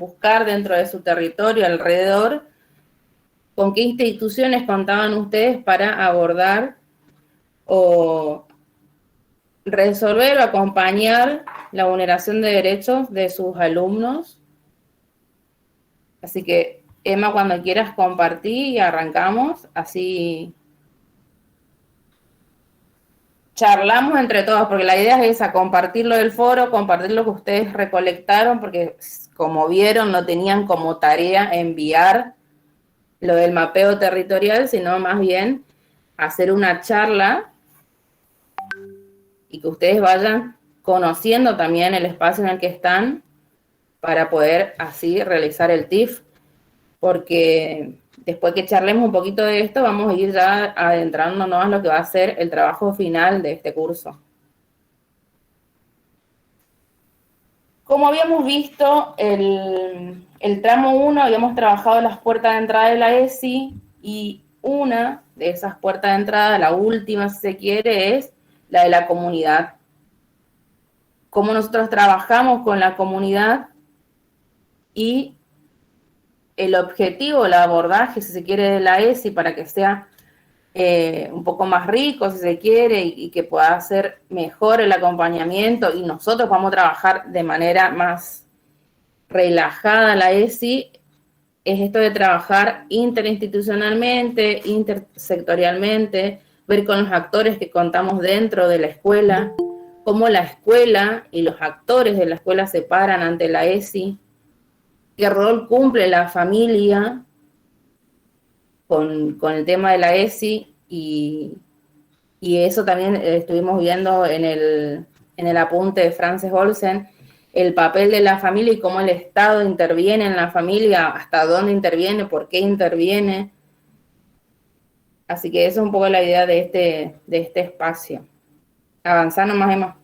buscar dentro de su territorio, alrededor, con qué instituciones contaban ustedes para abordar o resolver o acompañar la vulneración de derechos de sus alumnos. Así que, Emma, cuando quieras compartir y arrancamos, así charlamos entre todos, porque la idea es esa, compartir lo del foro, compartir lo que ustedes recolectaron, porque como vieron no tenían como tarea enviar lo del mapeo territorial, sino más bien hacer una charla y que ustedes vayan conociendo también el espacio en el que están para poder así realizar el TIF, porque después que charlemos un poquito de esto, vamos a ir ya adentrándonos a lo que va a ser el trabajo final de este curso. Como habíamos visto, el tramo 1 habíamos trabajado las puertas de entrada de la ESI y una de esas puertas de entrada, la última si se quiere, es la de la comunidad. Cómo nosotros trabajamos con la comunidad y el objetivo, el abordaje, si se quiere, de la ESI para que sea un poco más rico, si se quiere, y que pueda ser mejor el acompañamiento y nosotros vamos a trabajar de manera más relajada la ESI, es esto de trabajar interinstitucionalmente, intersectorialmente, ver con los actores que contamos dentro de la escuela, cómo la escuela y los actores de la escuela se paran ante la ESI, qué rol cumple la familia con el tema de la ESI y eso también estuvimos viendo en el apunte de Frances Olsen, el papel de la familia y cómo el Estado interviene en la familia, hasta dónde interviene, por qué interviene. Así que esa es un poco la idea de este espacio. Avanzar nomás, Emma.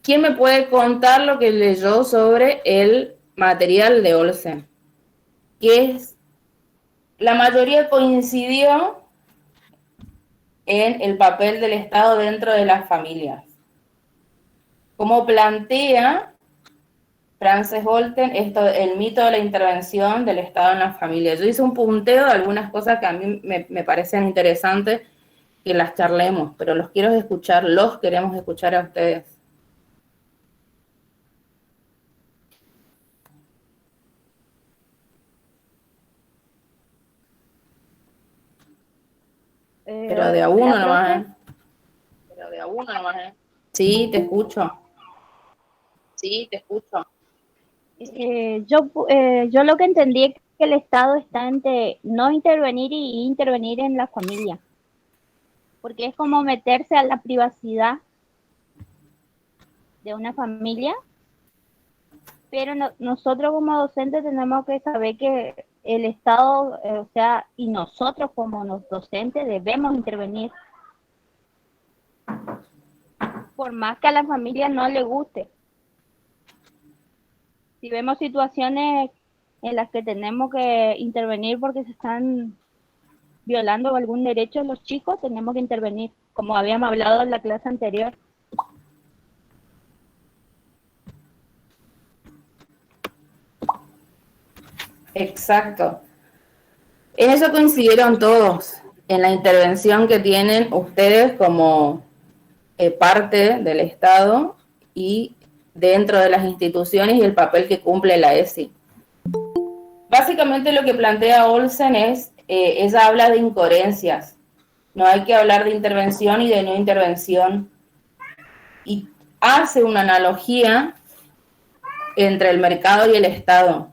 ¿Quién me puede contar lo que leyó sobre el material de Olsen? Que es, la mayoría coincidió en el papel del Estado dentro de las familias. Como plantea Frances Olsen el mito de la intervención del Estado en las familias. Yo hice un punteo de algunas cosas que a mí me parecen interesantes que las charlemos, pero los queremos escuchar a ustedes. Pero de a uno nomás, Pero de a uno nomás, Sí, te escucho. Sí, te escucho. Yo lo que entendí es que el Estado está entre no intervenir y intervenir en la familia, porque es como meterse a la privacidad de una familia, pero nosotros como docentes tenemos que saber que el Estado, o sea, y nosotros como los docentes debemos intervenir, por más que a la familia no le guste. Si vemos situaciones en las que tenemos que intervenir porque se están violando algún derecho de los chicos, tenemos que intervenir, como habíamos hablado en la clase anterior. Exacto. En eso coincidieron todos, en la intervención que tienen ustedes como parte del Estado y dentro de las instituciones y el papel que cumple la ESI. Básicamente lo que plantea Olsen es, ella habla de incoherencias, no hay que hablar de intervención y de no intervención, y hace una analogía entre el mercado y el Estado,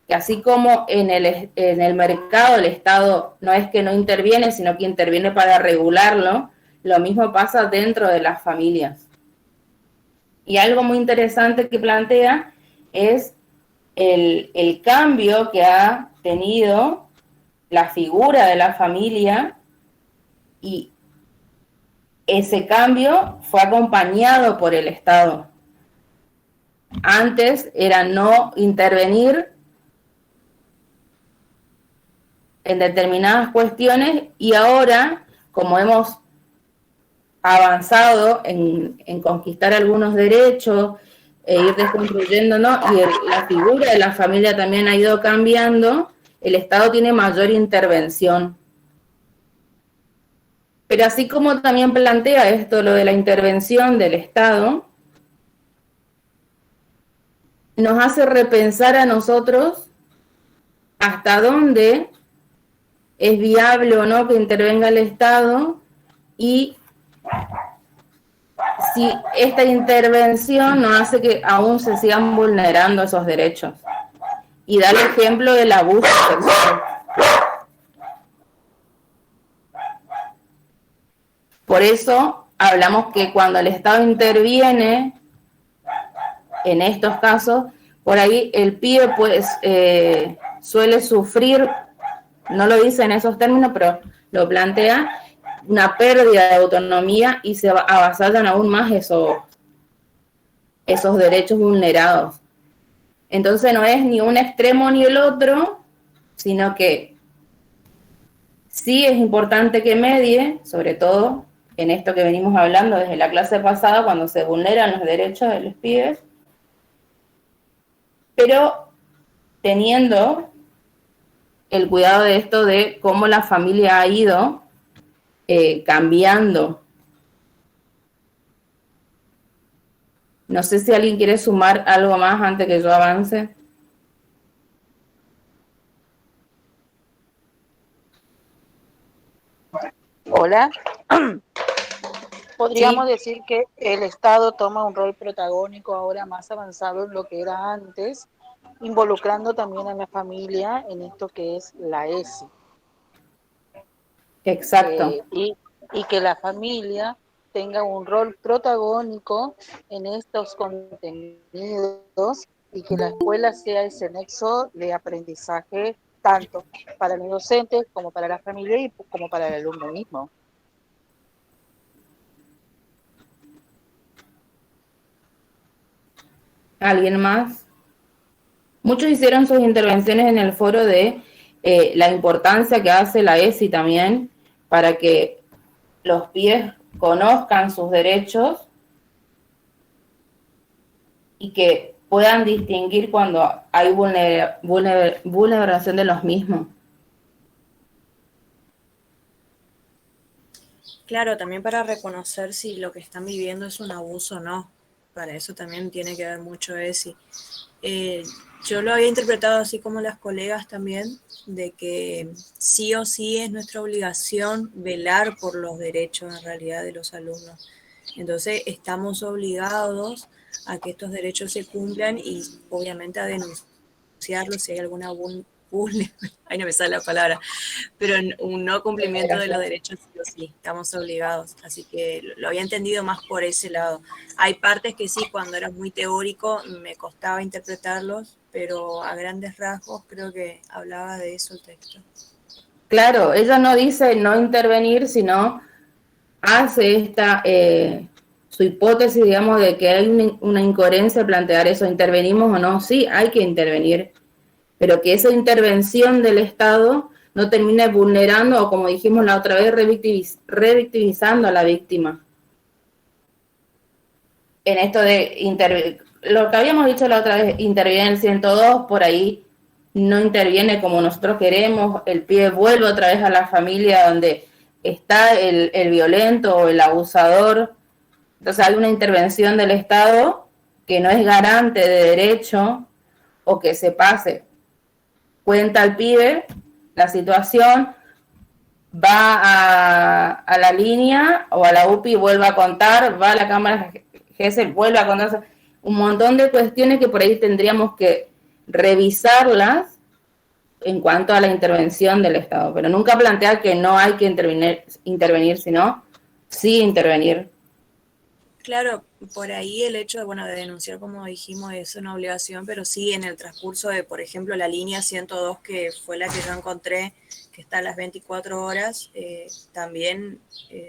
que así como en el mercado el Estado no es que no interviene, sino que interviene para regularlo, lo mismo pasa dentro de las familias. Y algo muy interesante que plantea es el cambio que ha tenido la figura de la familia, y ese cambio fue acompañado por el Estado. Antes era no intervenir en determinadas cuestiones y ahora, como hemos avanzado en conquistar algunos derechos, e ir desconstruyendo, ¿no? Y la figura de la familia también ha ido cambiando, el Estado tiene mayor intervención. Pero así como también plantea esto, lo de la intervención del Estado, nos hace repensar a nosotros hasta dónde es viable o no que intervenga el Estado y si esta intervención no hace que aún se sigan vulnerando esos derechos. Y da el ejemplo del abuso sexual. Por eso hablamos que cuando el Estado interviene en estos casos, por ahí el pibe pues suele sufrir, no lo dice en esos términos, pero lo plantea, una pérdida de autonomía y se avasallan aún más esos derechos vulnerados. Entonces no es ni un extremo ni el otro, sino que sí es importante que medie, sobre todo en esto que venimos hablando desde la clase pasada, cuando se vulneran los derechos de los pibes, pero teniendo el cuidado de esto de cómo la familia ha ido cambiando. No sé si alguien quiere sumar algo más antes que yo avance. Hola. Podríamos decir que el Estado toma un rol protagónico ahora más avanzado en lo que era antes, involucrando también a la familia en esto que es la ESI. Exacto. Y que la familia tenga un rol protagónico en estos contenidos y que la escuela sea ese nexo de aprendizaje tanto para los docentes como para la familia y como para el alumno mismo. ¿Alguien más? Muchos hicieron sus intervenciones en el foro de la importancia que hace la ESI también para que los pibes conozcan sus derechos y que puedan distinguir cuando hay vulneración de los mismos. Claro, también para reconocer si lo que están viviendo es un abuso o no. Para eso también tiene que ver mucho ESI. Yo lo había interpretado así como las colegas también, de que sí o sí es nuestra obligación velar por los derechos en realidad de los alumnos. Entonces estamos obligados a que estos derechos se cumplan y obviamente a denunciarlos si hay alguna ahí no me sale la palabra, pero un no cumplimiento de los derechos sí o sí, estamos obligados. Así que lo había entendido más por ese lado. Hay partes que sí, cuando era muy teórico me costaba interpretarlos, pero a grandes rasgos creo que hablaba de eso el texto. Claro, ella no dice no intervenir, sino hace esta su hipótesis, digamos, de que hay una incoherencia al plantear eso, ¿intervenimos o no? Sí, hay que intervenir, pero que esa intervención del Estado no termine vulnerando o, como dijimos la otra vez, revictimizando a la víctima. En esto de lo que habíamos dicho la otra vez, interviene el 102, por ahí no interviene como nosotros queremos, el pibe vuelve otra vez a la familia donde está el violento o el abusador. Entonces hay una intervención del Estado que no es garante de derecho o que se pase. Cuenta al pibe la situación, va a la línea o a la UPI, vuelve a contar, va a la cámara GESEL, vuelve a contar. Un montón de cuestiones que por ahí tendríamos que revisarlas en cuanto a la intervención del Estado, pero nunca plantea que no hay que intervenir, sino sí intervenir. Claro, por ahí el hecho de, bueno, de denunciar, como dijimos, es una obligación, pero sí en el transcurso de, por ejemplo, la línea 102, que fue la que yo encontré, que está a las 24 horas, también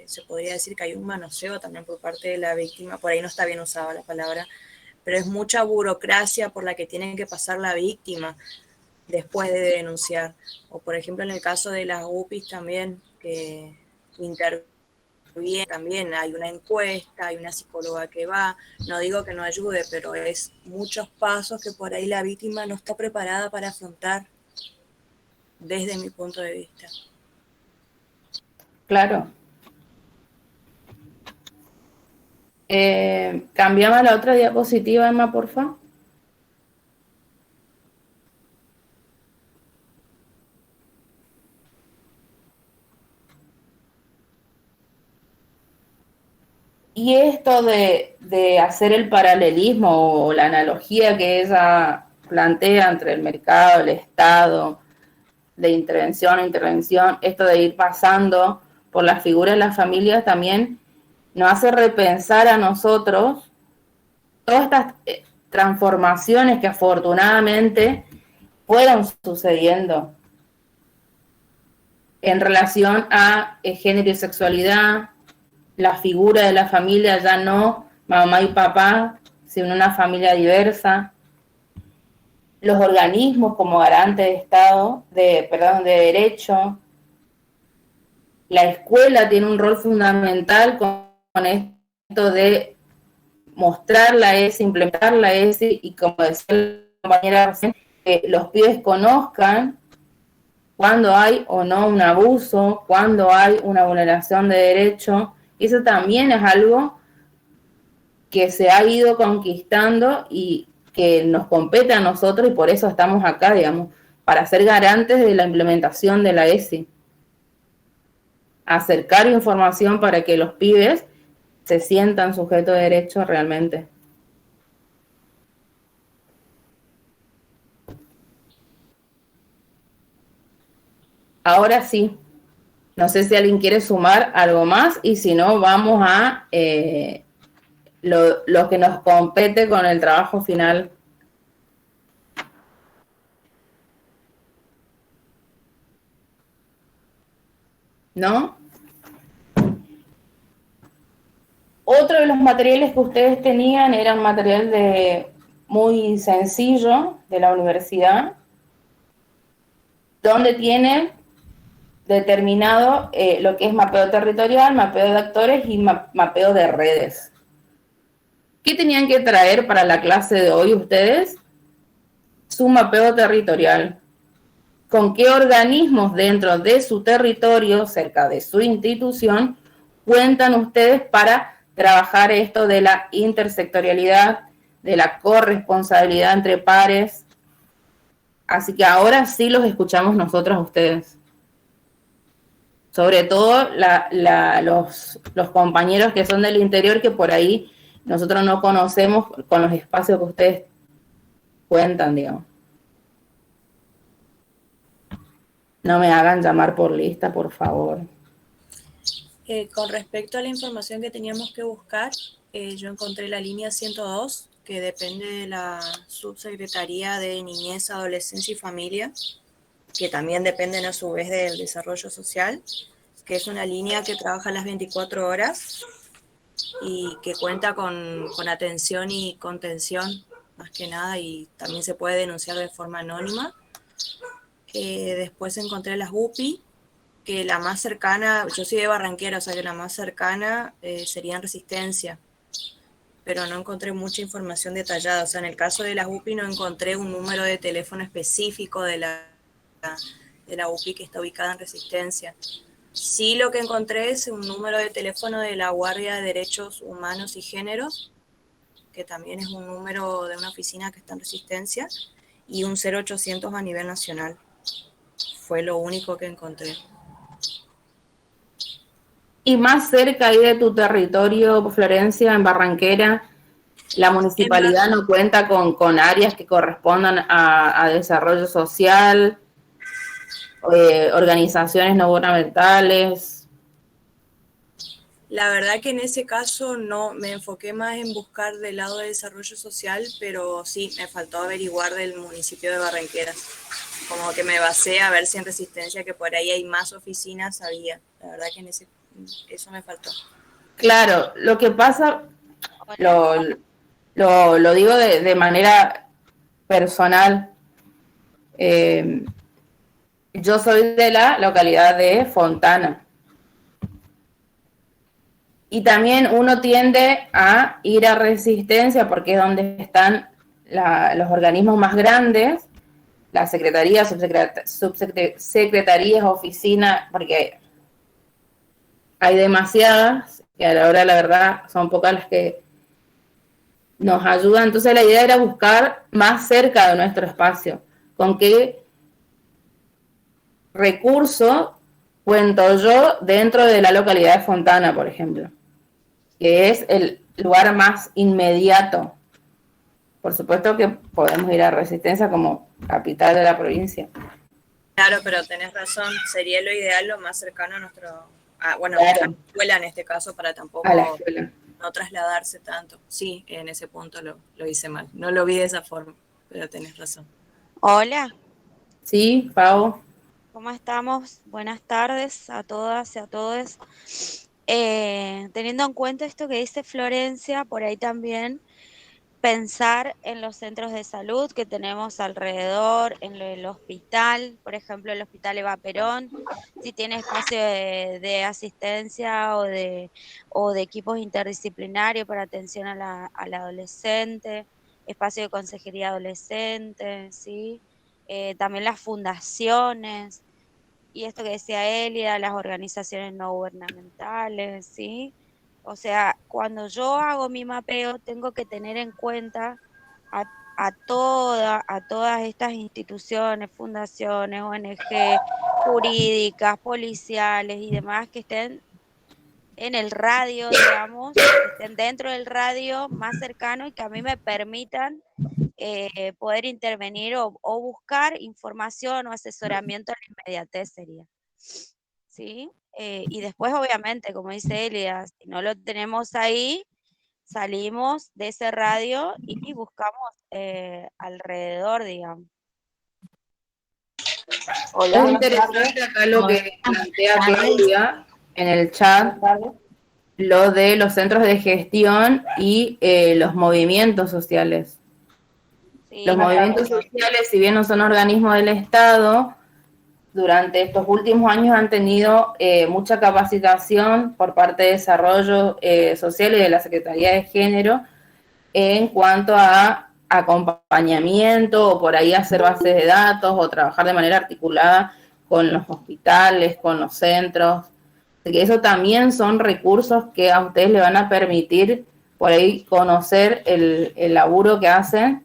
se podría decir que hay un manoseo también por parte de la víctima, por ahí no está bien usada la palabra, pero es mucha burocracia por la que tiene que pasar la víctima después de denunciar. O por ejemplo en el caso de las UPIs también, que intervienen bien, también hay una encuesta, hay una psicóloga que va, no digo que no ayude, pero es muchos pasos que por ahí la víctima no está preparada para afrontar desde mi punto de vista. Claro. Cambiame a la otra diapositiva, Emma, por favor. Y esto de hacer el paralelismo o la analogía que ella plantea entre el mercado, el Estado, de intervención a intervención, esto de ir pasando por las figuras de las familias también nos hace repensar a nosotros todas estas transformaciones que afortunadamente fueron sucediendo en relación a género y sexualidad, la figura de la familia ya no mamá y papá, sino una familia diversa, los organismos como garantes de Estado, de derecho, la escuela tiene un rol fundamental con esto de mostrar la ESI, implementar la ESI y como decía la compañera recién, que los pibes conozcan cuando hay o no un abuso, cuando hay una vulneración de derechos. Eso también es algo que se ha ido conquistando y que nos compete a nosotros y por eso estamos acá, digamos, para ser garantes de la implementación de la ESI. Acercar información para que los pibes se sientan sujetos de derecho realmente. Ahora sí, no sé si alguien quiere sumar algo más y si no, vamos a lo que nos compete con el trabajo final. ¿No? Otro de los materiales que ustedes tenían era un material muy sencillo de la universidad, donde tiene determinado lo que es mapeo territorial, mapeo de actores y mapeo de redes. ¿Qué tenían que traer para la clase de hoy ustedes? Su mapeo territorial. ¿Con qué organismos dentro de su territorio, cerca de su institución, cuentan ustedes para trabajar esto de la intersectorialidad, de la corresponsabilidad entre pares? Así que ahora sí los escuchamos nosotros a ustedes. Sobre todo los compañeros que son del interior, que por ahí nosotros no conocemos con los espacios que ustedes cuentan, digamos. No me hagan llamar por lista, por favor. Con respecto a la información que teníamos que buscar, yo encontré la línea 102, que depende de la Subsecretaría de Niñez, Adolescencia y Familia, que también dependen a su vez del desarrollo social, que es una línea que trabaja las 24 horas y que cuenta con atención y contención, más que nada, y también se puede denunciar de forma anónima. Después encontré las UPI, que la más cercana, yo soy de Barranquera, o sea que la más cercana sería en Resistencia, pero no encontré mucha información detallada. O sea, en el caso de las UPI no encontré un número de teléfono específico de la UPI que está ubicada en Resistencia. Sí, lo que encontré es un número de teléfono de la Guardia de Derechos Humanos y Géneros, que también es un número de una oficina que está en Resistencia, y un 0800 a nivel nacional. Fue lo único que encontré. Y más cerca ahí de tu territorio, Florencia, en Barranquera, la municipalidad no cuenta con áreas que correspondan a desarrollo social, organizaciones no gubernamentales. La verdad que en ese caso no, me enfoqué más en buscar del lado de desarrollo social, pero sí, me faltó averiguar del municipio de Barranqueras. Como que me basé a ver si en Resistencia, que por ahí hay más oficinas, había. La verdad que eso me faltó. Claro, lo que pasa, lo digo de manera personal. Yo soy de la localidad de Fontana. Y también uno tiende a ir a Resistencia porque es donde están los organismos más grandes, la secretaría, subsecretarías, oficina, porque hay demasiadas, y a la hora, la verdad, son pocas las que nos ayudan. Entonces la idea era buscar más cerca de nuestro espacio. ¿Con qué recurso cuento yo dentro de la localidad de Fontana, por ejemplo? Que es el lugar más inmediato. Por supuesto que podemos ir a Resistencia como capital de la provincia. Claro, pero tenés razón, sería lo ideal, lo más cercano a nuestro, bueno, Claro. a la escuela en este caso, para tampoco A la escuela. no trasladarse tanto. Sí, en ese punto lo hice mal, no lo vi de esa forma, pero tenés razón. Hola, Sí, Pau. ¿cómo estamos? Buenas tardes a todas y a todos. Teniendo en cuenta esto que dice Florencia, por ahí también pensar en los centros de salud que tenemos alrededor, en el hospital, por ejemplo, el Hospital Eva Perón, si tiene espacio de asistencia o de equipos interdisciplinarios para atención al adolescente, espacio de consejería adolescente, ¿sí? También las fundaciones, y esto que decía Elia, las organizaciones no gubernamentales, ¿sí? O sea, cuando yo hago mi mapeo, tengo que tener en cuenta a, a todas estas instituciones, fundaciones, ONG, jurídicas, policiales y demás que estén en el radio, digamos, que estén dentro del radio más cercano y que a mí me permitan poder intervenir o buscar información o asesoramiento en la inmediatez sería. ¿Sí? Y después, obviamente, como dice Elia, si no lo tenemos ahí, salimos de ese radio y buscamos alrededor, digamos. Hola, Es buenas interesante tardes. acá lo que plantea Claudia en el chat, lo de los centros de gestión y los movimientos sociales. Sí, Los movimientos sociales, si bien no son organismos del Estado, durante estos últimos años han tenido mucha capacitación por parte de Desarrollo Social y de la Secretaría de Género en cuanto a acompañamiento o por ahí hacer bases de datos o trabajar de manera articulada con los hospitales, con los centros. Así que eso también son recursos que a ustedes le van a permitir por ahí conocer el laburo que hacen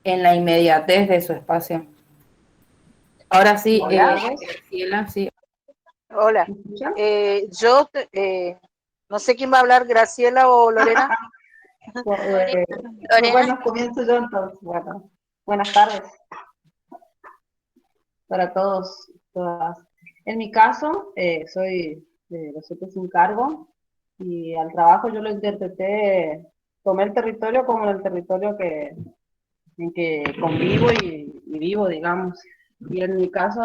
en la inmediatez de su espacio. Ahora sí, Graciela, sí. Hola. No sé quién va a hablar, Graciela o Lorena. Lorena. Bueno, comienzo yo entonces. Bueno, buenas tardes para todos, todas. En mi caso, soy de los CP sin cargo y al trabajo yo lo interpreté, tomé el territorio como el territorio en que convivo y vivo, digamos. Y en mi caso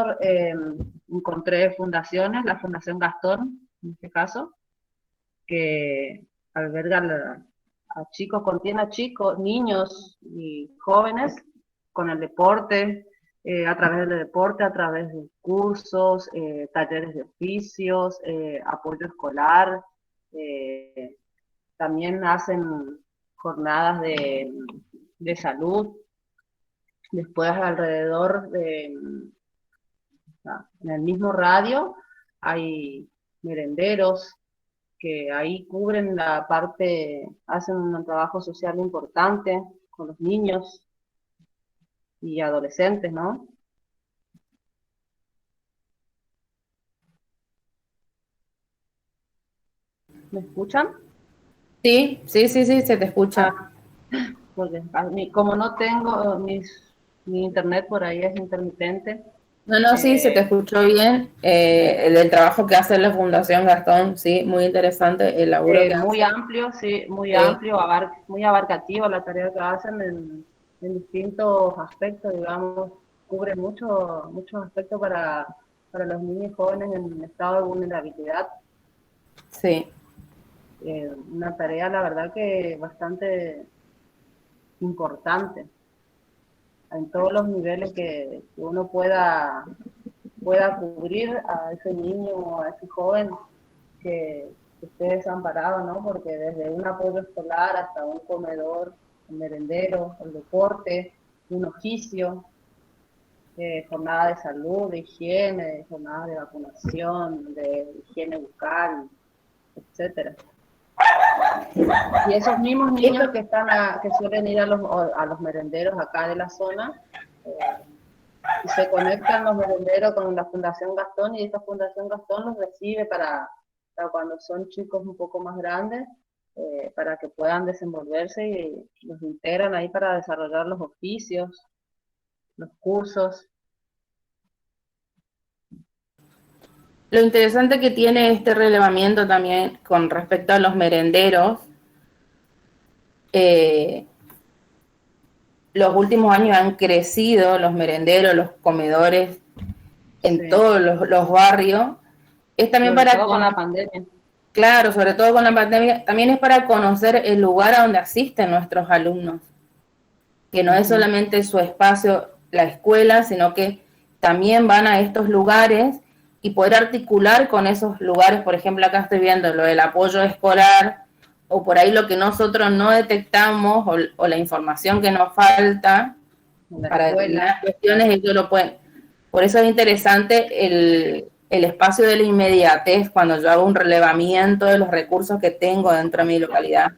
encontré fundaciones, la Fundación Gastón, en este caso, que alberga a chicos, contiene a chicos, niños y jóvenes con el deporte, a través del deporte, a través de cursos, talleres de oficios, apoyo escolar, también hacen jornadas de salud. Después alrededor en el mismo radio hay merenderos, que ahí cubren la parte, hacen un trabajo social importante con los niños y adolescentes, ¿no? ¿Me escuchan? Sí, sí, sí, sí, se te escucha. Porque como no tengo mi internet por ahí es intermitente. No, no, sí, se te escuchó bien. El trabajo que hace la Fundación Gastón, sí, muy interesante el laburo que muy hace. amplio, sí, muy Sí. amplio, muy abarcativo la tarea que hacen en distintos aspectos, digamos, cubre muchos aspectos para los niños y jóvenes en estado de vulnerabilidad. Sí. Una tarea, la verdad, que bastante importante en todos los niveles que uno pueda cubrir a ese niño o a ese joven que esté desamparado, ¿no? Porque desde un apoyo escolar hasta un comedor, un merendero, el deporte, un oficio, jornada de salud, de higiene, jornada de vacunación, de higiene bucal, etcétera. Y esos mismos niños que que suelen ir a los merenderos acá de la zona, y se conectan los merenderos con la Fundación Gastón, y esta Fundación Gastón los recibe para cuando son chicos un poco más grandes, para que puedan desenvolverse, y los integran ahí para desarrollar los oficios, los cursos. Lo interesante que tiene este relevamiento también con respecto a los merenderos, los últimos años han crecido los merenderos, los comedores en Sí. todos los barrios. Es también Sobre para todo con la pandemia. Claro, sobre todo con la pandemia, también es para conocer el lugar a donde asisten nuestros alumnos, que no es solamente su espacio, la escuela, sino que también van a estos lugares y poder articular con esos lugares. Por ejemplo, acá estoy viendo lo del apoyo escolar, o por ahí lo que nosotros no detectamos, o la información que nos falta para determinadas cuestiones, ellos lo pueden. Por eso es interesante el espacio de la inmediatez cuando yo hago un relevamiento de los recursos que tengo dentro de mi localidad.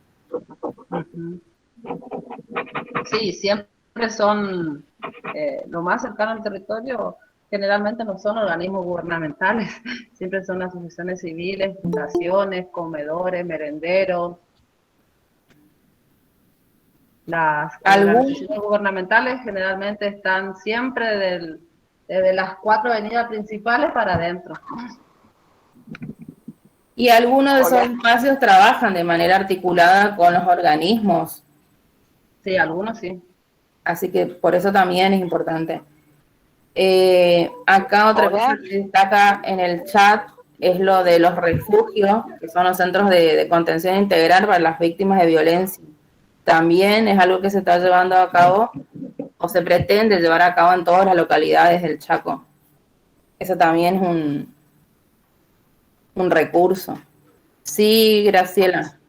Sí, siempre son lo más cercano al territorio. Generalmente no son organismos gubernamentales, siempre son asociaciones civiles, fundaciones, comedores, merenderos. Las organizaciones gubernamentales generalmente están siempre desde las 4 avenidas principales para adentro. Y algunos de esos espacios trabajan de manera articulada con los organismos. Sí, algunos sí. Así que por eso también es importante. Acá otra cosa que destaca en el chat es lo de los refugios, que son los centros de contención integral para las víctimas de violencia. También es algo que se está llevando a cabo o se pretende llevar a cabo en todas las localidades del Chaco. Eso también es un recurso. Sí, Graciela.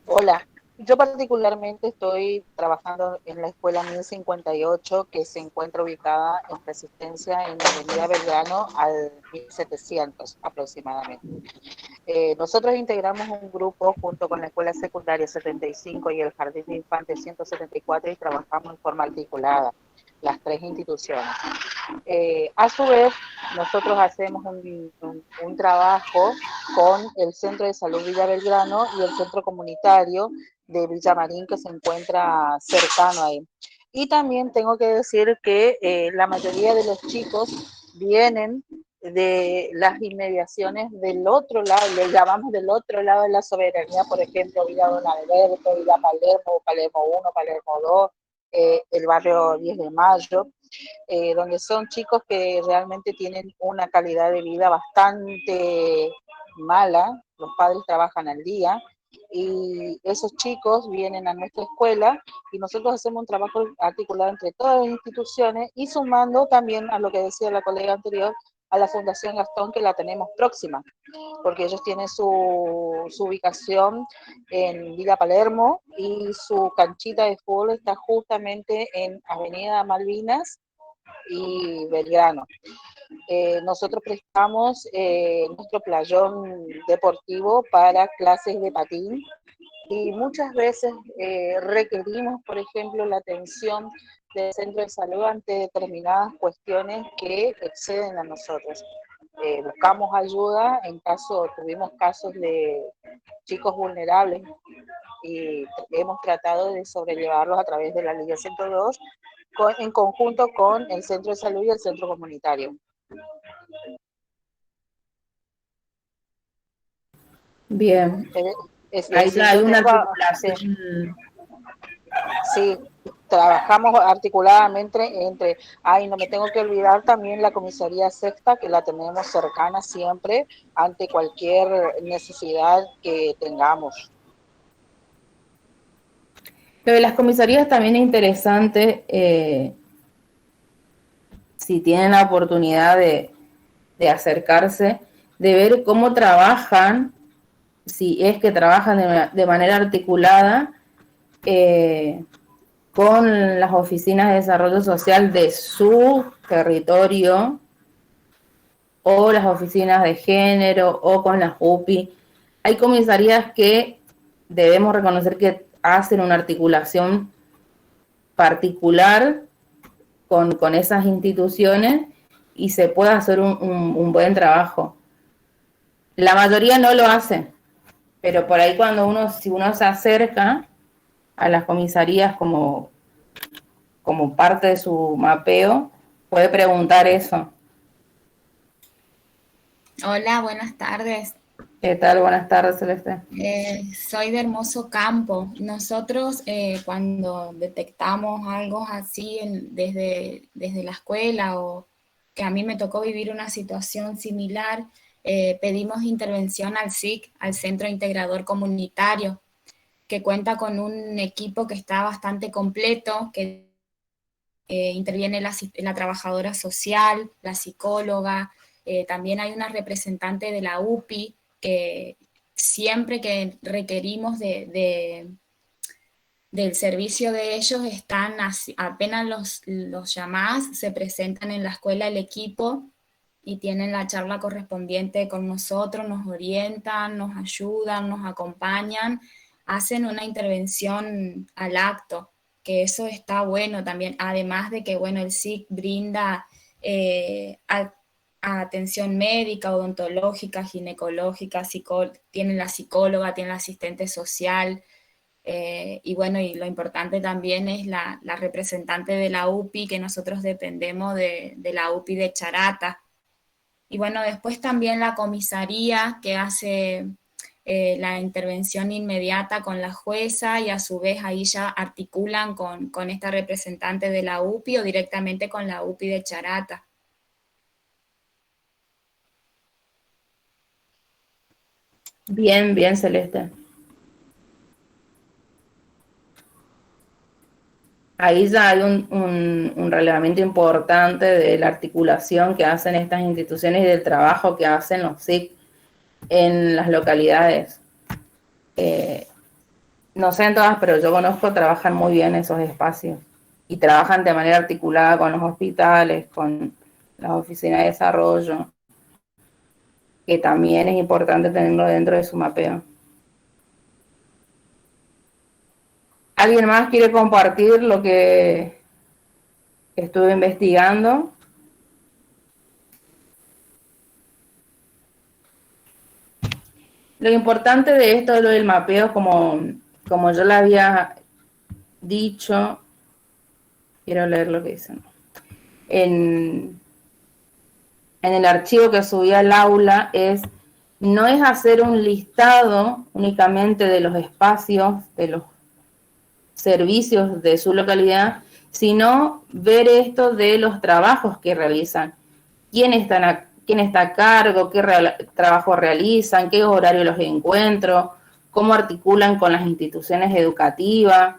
Hola, yo particularmente estoy trabajando en la escuela 1058, que se encuentra ubicada en Resistencia, en la avenida Belgrano, al 1700 aproximadamente. Nosotros integramos un grupo junto con la escuela secundaria 75 y el jardín de infantes 174, y trabajamos en forma articulada, las tres instituciones. A su vez, nosotros hacemos un trabajo con el Centro de Salud Villa Belgrano y el Centro Comunitario de Villa Marín, que se encuentra cercano ahí. Y también tengo que decir que la mayoría de los chicos vienen de las inmediaciones del otro lado, le llamamos del otro lado de la soberanía, por ejemplo, Villa Don Alberto, Villa Palermo, Palermo 1, Palermo 2, el barrio 10 de Mayo, donde son chicos que realmente tienen una calidad de vida bastante mala, los padres trabajan al día, y esos chicos vienen a nuestra escuela y nosotros hacemos un trabajo articulado entre todas las instituciones, y sumando también a lo que decía la colega anterior, a la Fundación Gastón, que la tenemos próxima, porque ellos tienen su ubicación en Villa Palermo, y su canchita de fútbol está justamente en Avenida Malvinas y Belgrano. Nosotros prestamos nuestro playón deportivo para clases de patín, y muchas veces requerimos, por ejemplo, la atención del centro de salud ante determinadas cuestiones que exceden a nosotros. Buscamos ayuda tuvimos casos de chicos vulnerables, y hemos tratado de sobrellevarlos a través de la Liga 102, en conjunto con el Centro de Salud y el Centro Comunitario. Bien. Ahí hay una articulación. Sí, trabajamos articuladamente no me tengo que olvidar también la comisaría sexta, que la tenemos cercana siempre ante cualquier necesidad que tengamos. Lo de las comisarías también es interesante, si tienen la oportunidad de acercarse, de ver cómo trabajan si es que trabajan de manera articulada con las oficinas de desarrollo social de su territorio o las oficinas de género o con las UPI. Hay comisarías que debemos reconocer que hacen una articulación particular con esas instituciones y se puede hacer un buen trabajo. La mayoría no lo hace, pero por ahí si uno se acerca a las comisarías como parte de su mapeo, puede preguntar eso. Hola, buenas tardes. ¿Qué tal? Buenas tardes, Celeste. Soy de Hermoso Campo. Nosotros cuando detectamos algo así desde la escuela o que a mí me tocó vivir una situación similar, pedimos intervención al SIC, al Centro Integrador Comunitario, que cuenta con un equipo que está bastante completo, que interviene la trabajadora social, la psicóloga, también hay una representante de la UPI que siempre que requerimos del servicio de ellos están, apenas los llamadas, se presentan en la escuela el equipo y tienen la charla correspondiente con nosotros, nos orientan, nos ayudan, nos acompañan, hacen una intervención al acto, que eso está bueno también, además de que, bueno, el SIC brinda atención médica, odontológica, ginecológica, tienen la psicóloga, tienen la asistente social, y bueno, y lo importante también es la representante de la UPI, que nosotros dependemos de la UPI de Charata. Y bueno, después también la comisaría que hace la intervención inmediata con la jueza y a su vez ahí ya articulan con esta representante de la UPI o directamente con la UPI de Charata. Bien, bien, Celeste. Ahí ya hay un relevamiento importante de la articulación que hacen estas instituciones y del trabajo que hacen los SIC en las localidades. No sé en todas, pero yo conozco, trabajan muy bien esos espacios y trabajan de manera articulada con los hospitales, con las oficinas de desarrollo, que también es importante tenerlo dentro de su mapeo. ¿Alguien más quiere compartir lo que estuve investigando? Lo importante de esto, lo del mapeo, como yo le había dicho, quiero leer lo que dicen. En el archivo que subí al aula no es hacer un listado únicamente de los espacios, de los servicios de su localidad, sino ver esto de los trabajos que realizan. ¿Quién está a cargo? ¿Qué trabajo realizan? ¿Qué horario los encuentro? ¿Cómo articulan con las instituciones educativas?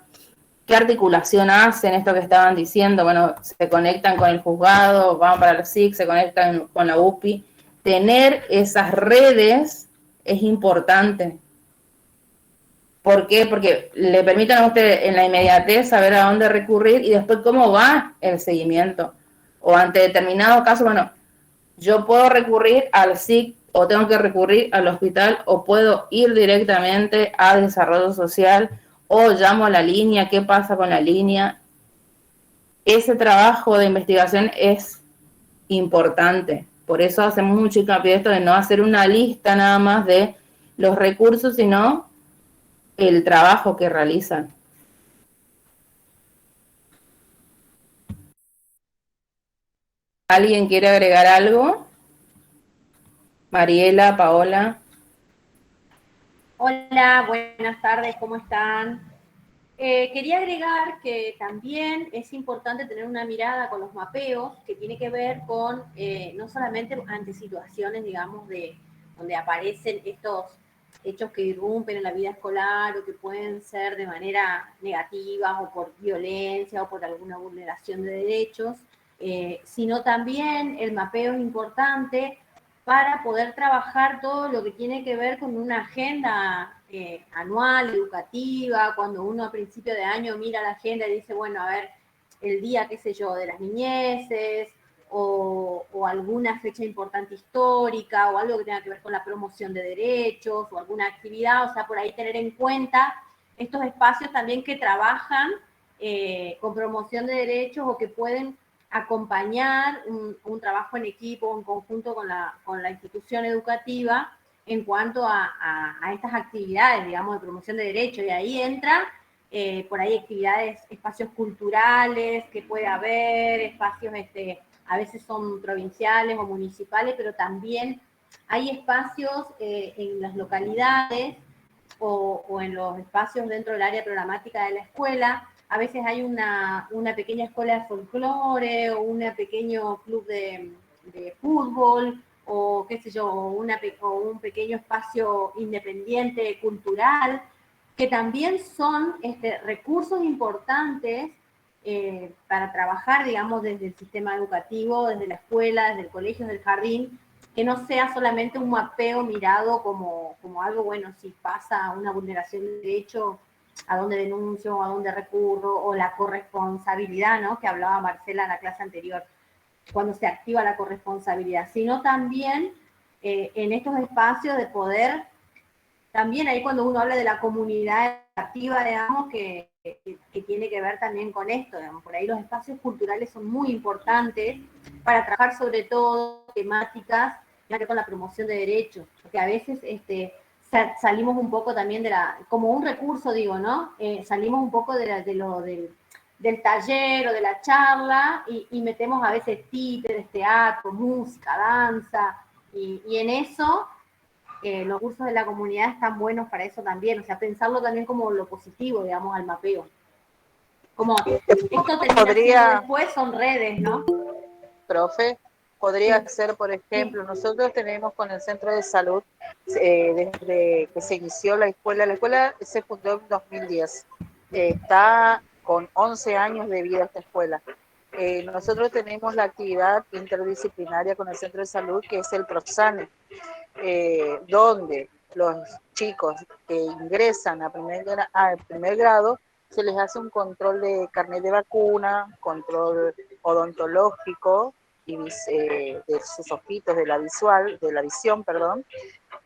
¿Qué articulación hacen? Esto que estaban diciendo, bueno, se conectan con el juzgado, van para el SIC, se conectan con la UPI. Tener esas redes es importante. ¿Por qué? Porque le permiten a usted en la inmediatez saber a dónde recurrir y después cómo va el seguimiento. O ante determinado caso, bueno, yo puedo recurrir al SIC o tengo que recurrir al hospital o puedo ir directamente a desarrollo social o llamo a la línea, ¿qué pasa con la línea? Ese trabajo de investigación es importante. Por eso hacemos mucho hincapié esto de no hacer una lista nada más de los recursos, sino el trabajo que realizan. ¿Alguien quiere agregar algo? Mariela, Paola. Hola, buenas tardes, ¿cómo están? Quería agregar que también es importante tener una mirada con los mapeos que tiene que ver con no solamente ante situaciones, digamos, donde aparecen estos hechos que irrumpen en la vida escolar o que pueden ser de manera negativa o por violencia o por alguna vulneración de derechos, sino también el mapeo es importante para poder trabajar todo lo que tiene que ver con una agenda anual, educativa, cuando uno a principio de año mira la agenda y dice, bueno, a ver, el día, qué sé yo, de las niñeces, o alguna fecha importante histórica, o algo que tenga que ver con la promoción de derechos, o alguna actividad, o sea, por ahí tener en cuenta estos espacios también que trabajan con promoción de derechos o que pueden acompañar un trabajo en equipo, en conjunto con la institución educativa en cuanto a estas actividades, digamos, de promoción de derechos. Y ahí entra por ahí actividades, espacios culturales que puede haber, espacios, a veces son provinciales o municipales, pero también hay espacios en las localidades o en los espacios dentro del área programática de la escuela. A veces hay una pequeña escuela de folclore o un pequeño club de fútbol o qué sé yo, o un pequeño espacio independiente cultural, que también son recursos importantes para trabajar, digamos, desde el sistema educativo, desde la escuela, desde el colegio, desde el jardín, que no sea solamente un mapeo mirado como algo, bueno, si pasa una vulneración de derecho, a dónde denuncio, a dónde recurro, o la corresponsabilidad, ¿no?, que hablaba Marcela en la clase anterior, cuando se activa la corresponsabilidad, sino también en estos espacios de poder, también ahí cuando uno habla de la comunidad activa, digamos, que tiene que ver también con esto, digamos, por ahí los espacios culturales son muy importantes para trabajar sobre todo temáticas que con la promoción de derechos, porque a veces salimos un poco también como un recurso, digo, ¿no? Salimos un poco del taller o de la charla y metemos a veces títeres, teatro, música, danza, y en eso los cursos de la comunidad están buenos para eso también, o sea, pensarlo también como lo positivo, digamos, al mapeo. Como esto termina siendo después, son redes, ¿no? Profe, podría ser, por ejemplo, nosotros tenemos con el centro de salud, desde que se inició la escuela se fundó en 2010, está con 11 años de vida esta escuela. Nosotros tenemos la actividad interdisciplinaria con el centro de salud, que es el PROSANE, donde los chicos que ingresan a primer grado se les hace un control de carnet de vacuna, control odontológico y de sus ojitos, de la visión,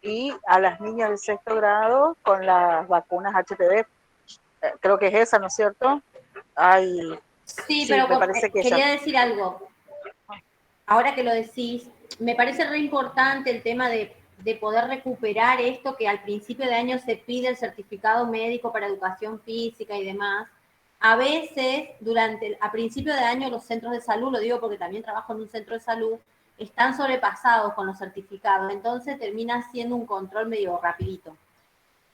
y a las niñas de sexto grado con las vacunas HPV. Creo que es esa, ¿no es cierto? Sí, pero me parece que quería decir algo. Ahora que lo decís, me parece re importante el tema de poder recuperar esto que al principio de año se pide el certificado médico para educación física y demás. A veces, a principio de año, los centros de salud, lo digo porque también trabajo en un centro de salud, están sobrepasados con los certificados, entonces termina siendo un control medio rapidito.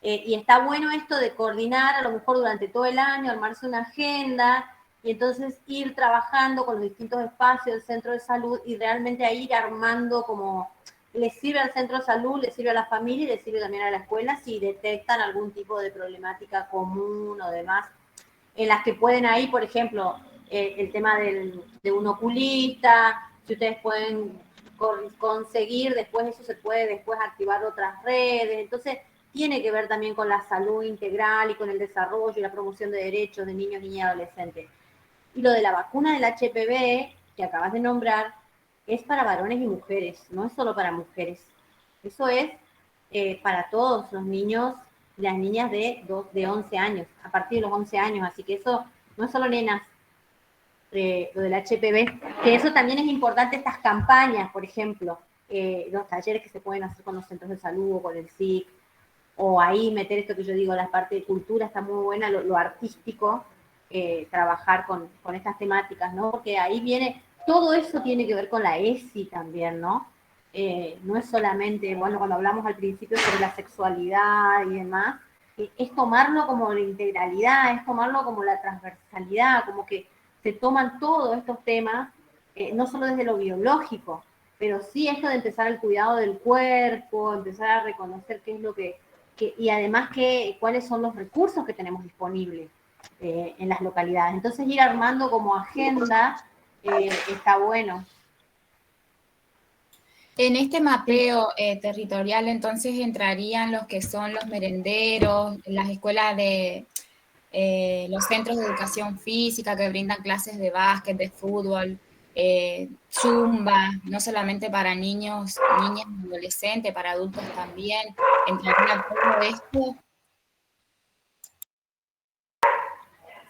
Y está bueno esto de coordinar, a lo mejor durante todo el año, armarse una agenda, y entonces ir trabajando con los distintos espacios del centro de salud y realmente a ir armando como le sirve al centro de salud, le sirve a la familia y le sirve también a la escuela si detectan algún tipo de problemática común o demás, en las que pueden ahí, por ejemplo, el tema de un oculista, si ustedes pueden conseguir, después eso se puede después activar otras redes, entonces tiene que ver también con la salud integral y con el desarrollo y la promoción de derechos de niños, niñas y adolescentes. Y lo de la vacuna del HPV, que acabas de nombrar, es para varones y mujeres, no es solo para mujeres. Eso es para todos los niños y las niñas de 11 años, a partir de los 11 años. Así que eso no es solo nenas, lo del HPV, que eso también es importante, estas campañas, por ejemplo, los talleres que se pueden hacer con los centros de salud o con el SIC, o ahí meter esto que yo digo, la parte de cultura está muy buena, lo artístico, trabajar con estas temáticas, ¿no? Porque ahí viene, todo eso tiene que ver con la ESI también, ¿no? No es solamente, bueno, cuando hablamos al principio sobre la sexualidad y demás, es tomarlo como la integralidad, es tomarlo como la transversalidad, como que se toman todos estos temas, no solo desde lo biológico, pero sí esto de empezar el cuidado del cuerpo, empezar a reconocer qué es lo que y además cuáles son los recursos que tenemos disponibles en las localidades. Entonces ir armando como agenda está bueno. En este mapeo territorial, entonces, entrarían los que son los merenderos, las escuelas de los centros de educación física que brindan clases de básquet, de fútbol, zumba, no solamente para niños, niñas y adolescentes, para adultos también. ¿Entraría todo esto?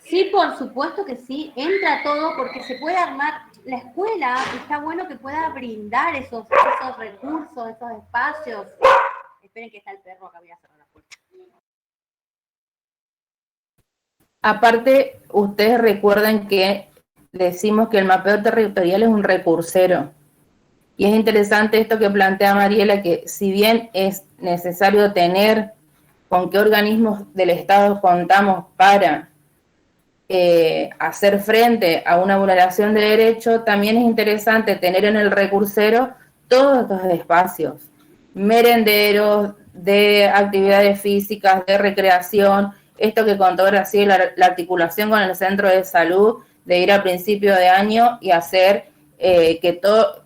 Sí, por supuesto que sí, entra todo porque se puede armar, la escuela está bueno que pueda brindar esos recursos, esos espacios. Esperen que está el perro, acá voy a cerrar la puerta. Aparte, ustedes recuerden que decimos que el mapeo territorial es un recursero. Y es interesante esto que plantea Mariela, que si bien es necesario tener con qué organismos del Estado contamos para hacer frente a una vulneración de derecho, también es interesante tener en el recursero todos estos espacios, merenderos, de actividades físicas, de recreación, esto que contó Graciela, la articulación con el centro de salud, de ir a principio de año y hacer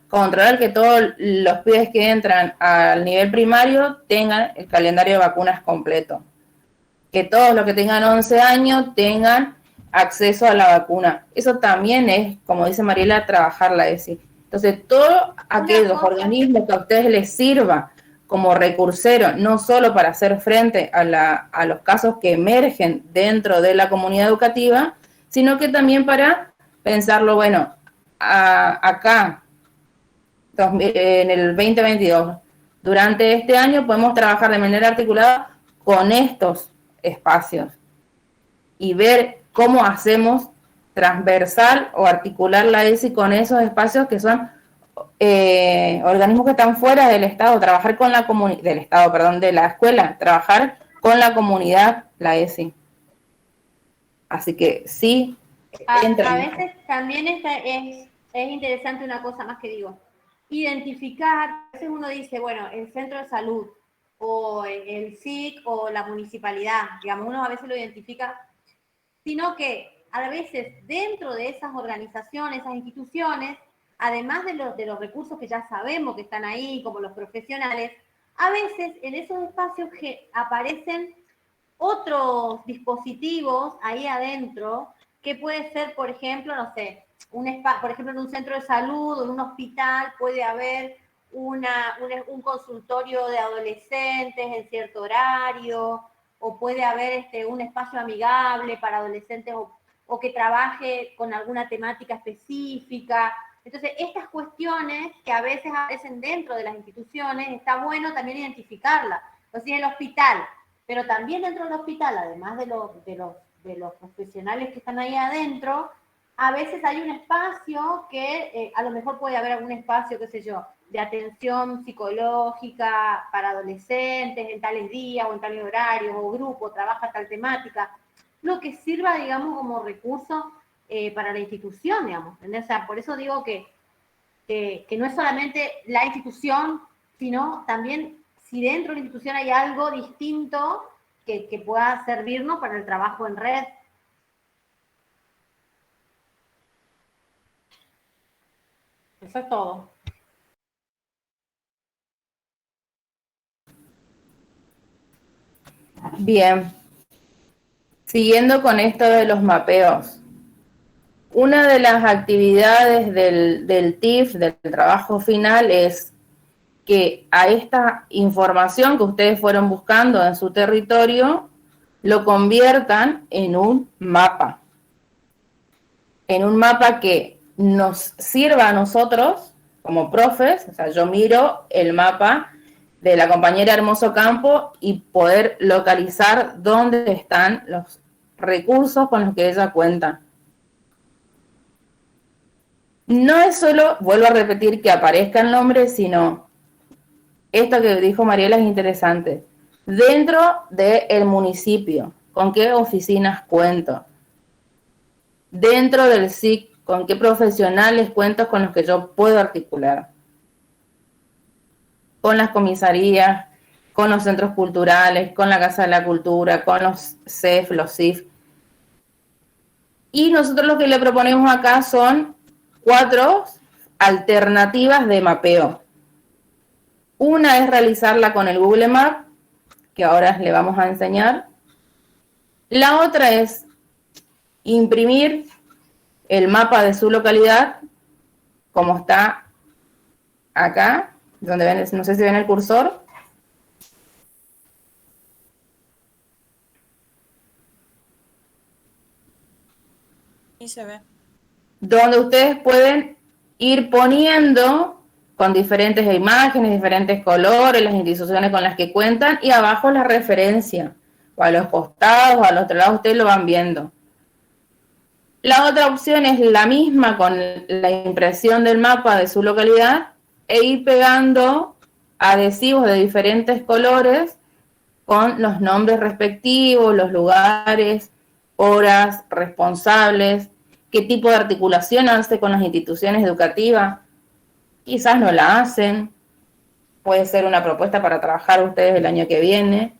controlar que todos los pibes que entran al nivel primario tengan el calendario de vacunas completo. Que todos los que tengan 11 años tengan acceso a la vacuna. Eso también es, como dice Mariela, trabajar la ESI. Entonces, todos aquellos organismos que a ustedes les sirva como recursero, no solo para hacer frente a los casos que emergen dentro de la comunidad educativa, sino que también para pensarlo, bueno, acá, en el 2022, durante este año podemos trabajar de manera articulada con estos espacios y ver cómo hacemos transversal o articular la ESI con esos espacios que son organismos que están fuera del Estado, trabajar con la comunidad, del Estado, perdón, de la escuela, trabajar con la comunidad, la ESI. Así que sí. A veces también es interesante una cosa más que digo, identificar, a veces uno dice, bueno, el centro de salud, o el SIC, o la municipalidad, digamos, uno a veces lo identifica, sino que a veces dentro de esas organizaciones, esas instituciones, además de los recursos que ya sabemos que están ahí, como los profesionales, a veces en esos espacios que aparecen otros dispositivos ahí adentro, que puede ser, por ejemplo, no sé, por ejemplo, en un centro de salud o en un hospital puede haber un consultorio de adolescentes en cierto horario, o puede haber un espacio amigable para adolescentes o que trabaje con alguna temática específica. Entonces, estas cuestiones que a veces aparecen dentro de las instituciones, está bueno también identificarlas. Entonces, en el hospital, pero también dentro del hospital, además de los profesionales que están ahí adentro, a veces hay un espacio que a lo mejor puede haber algún espacio, qué sé yo, de atención psicológica para adolescentes en tales días o en tales horarios, o grupo, trabaja tal temática, lo que sirva, digamos, como recurso para la institución, digamos. ¿Entendés? O sea, por eso digo que no es solamente la institución, sino también si dentro de la institución hay algo distinto que pueda servirnos para el trabajo en red. Eso es todo. Bien. Siguiendo con esto de los mapeos. Una de las actividades del TIF, del trabajo final, es que a esta información que ustedes fueron buscando en su territorio, lo conviertan en un mapa. En un mapa que nos sirva a nosotros, como profes, o sea, yo miro el mapa de la compañera Hermoso Campo y poder localizar dónde están los recursos con los que ella cuenta. No es solo, vuelvo a repetir, que aparezca el nombre, sino esto que dijo Mariela es interesante. Dentro del municipio, ¿con qué oficinas cuento? Dentro del SIC, ¿con qué profesionales cuento con los que yo puedo articular? Con las comisarías, con los centros culturales, con la Casa de la Cultura, con los CEF, los CIF. Y nosotros lo que le proponemos acá son 4 alternativas de mapeo. Una es realizarla con el Google Maps, que ahora le vamos a enseñar. La otra es imprimir el mapa de su localidad, como está acá, donde ven, no sé si ven el cursor. Y se ve. Donde ustedes pueden ir poniendo con diferentes imágenes, diferentes colores, las instituciones con las que cuentan, y abajo la referencia, o a los costados, o al otro lado, ustedes lo van viendo. La otra opción es la misma con la impresión del mapa de su localidad e ir pegando adhesivos de diferentes colores con los nombres respectivos, los lugares, horas, responsables, qué tipo de articulación hace con las instituciones educativas. Quizás no la hacen, puede ser una propuesta para trabajar ustedes el año que viene.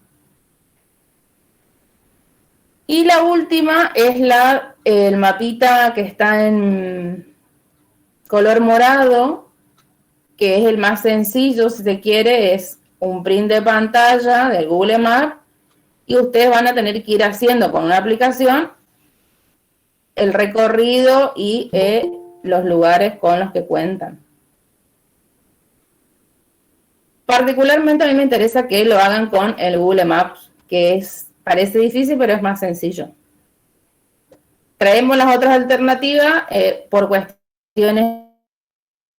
Y la última es el mapita que está en color morado, que es el más sencillo, si se quiere, es un print de pantalla del Google Maps, y ustedes van a tener que ir haciendo con una aplicación el recorrido y los lugares con los que cuentan. Particularmente a mí me interesa que lo hagan con el Google Maps, que parece difícil, pero es más sencillo. Traemos las otras alternativas por cuestiones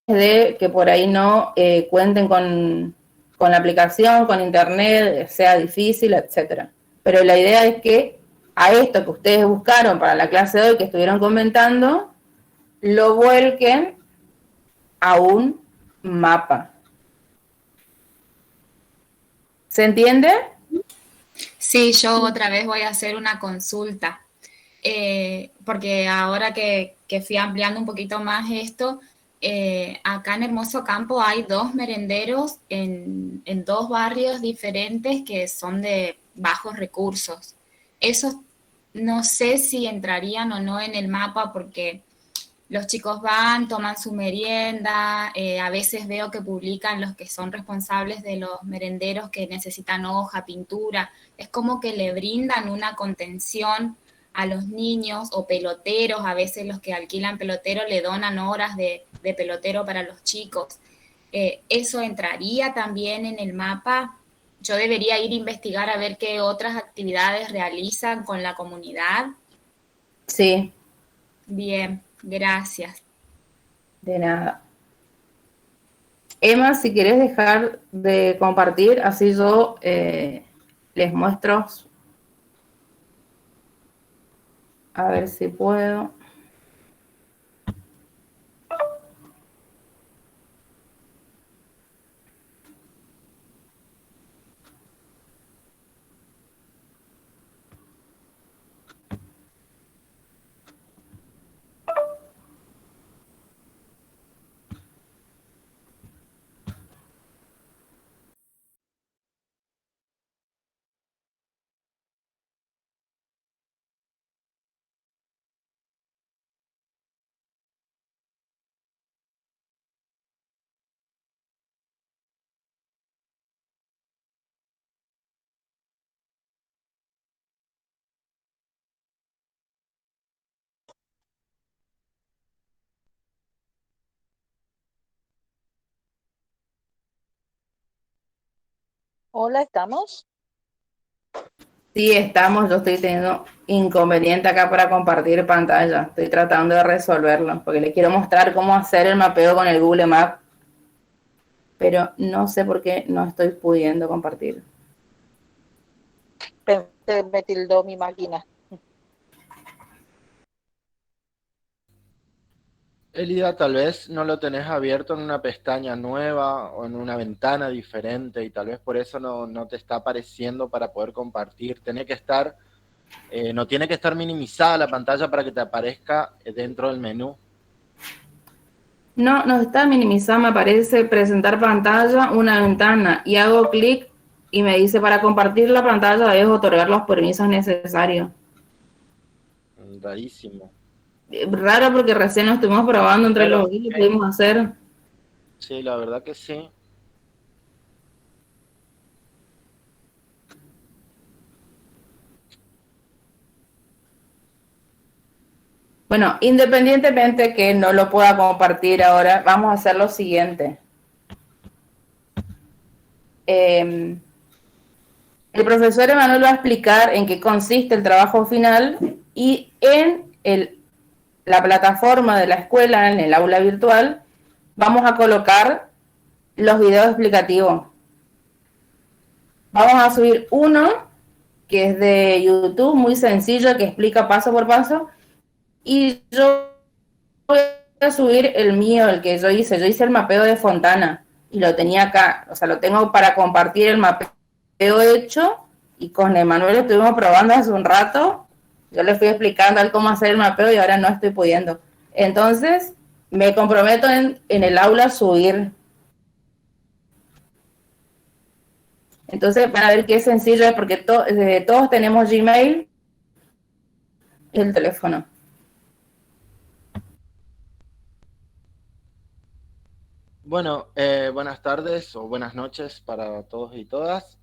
de que por ahí no cuenten con la aplicación, con internet, sea difícil, etcétera. Pero la idea es que a esto que ustedes buscaron para la clase de hoy, que estuvieron comentando, lo vuelquen a un mapa. ¿Se entiende? Sí, yo otra vez voy a hacer una consulta, porque ahora que fui ampliando un poquito más esto, acá en Hermoso Campo hay 2 merenderos en 2 barrios diferentes que son de bajos recursos. Esos no sé si entrarían o no en el mapa porque los chicos van, toman su merienda, a veces veo que publican los que son responsables de los merenderos que necesitan hoja, pintura, es como que le brindan una contención a los niños o peloteros, a veces los que alquilan pelotero le donan horas de pelotero para los chicos. ¿Eso entraría también en el mapa? Yo debería ir a investigar a ver qué otras actividades realizan con la comunidad. Sí. Bien, gracias. De nada. Emma, si querés dejar de compartir, así yo les muestro. A ver si puedo. Hola, ¿estamos? Sí, estamos. Yo estoy teniendo inconveniente acá para compartir pantalla. Estoy tratando de resolverlo porque les quiero mostrar cómo hacer el mapeo con el Google Maps, pero no sé por qué no estoy pudiendo compartir. Me tildó mi máquina. Elida, tal vez no lo tenés abierto en una pestaña nueva o en una ventana diferente y tal vez por eso no te está apareciendo para poder compartir. Tiene que estar, no tiene que estar minimizada la pantalla para que te aparezca dentro del menú. No está minimizado, me aparece presentar pantalla, una ventana, y hago clic y me dice para compartir la pantalla debes otorgar los permisos necesarios. Rarísimo. Raro porque recién lo estuvimos probando entre los días y pudimos hacer. Sí, la verdad que sí. Bueno, independientemente que no lo pueda compartir ahora, vamos a hacer lo siguiente. El profesor Emanuel va a explicar en qué consiste el trabajo final y en la plataforma de la escuela, en el aula virtual, vamos a colocar los videos explicativos. Vamos a subir uno que es de YouTube, muy sencillo, que explica paso por paso, y yo voy a subir el mío, el que yo hice el mapeo de Fontana, y lo tenía acá, o sea, lo tengo para compartir el mapeo hecho, y con Emanuel estuvimos probando hace un rato, yo le fui explicando a él cómo hacer el mapeo y ahora no estoy pudiendo. Entonces, me comprometo en el aula a subir. Entonces, van a ver qué sencillo es, porque todos tenemos Gmail y el teléfono. Bueno, buenas tardes o buenas noches para todos y todas.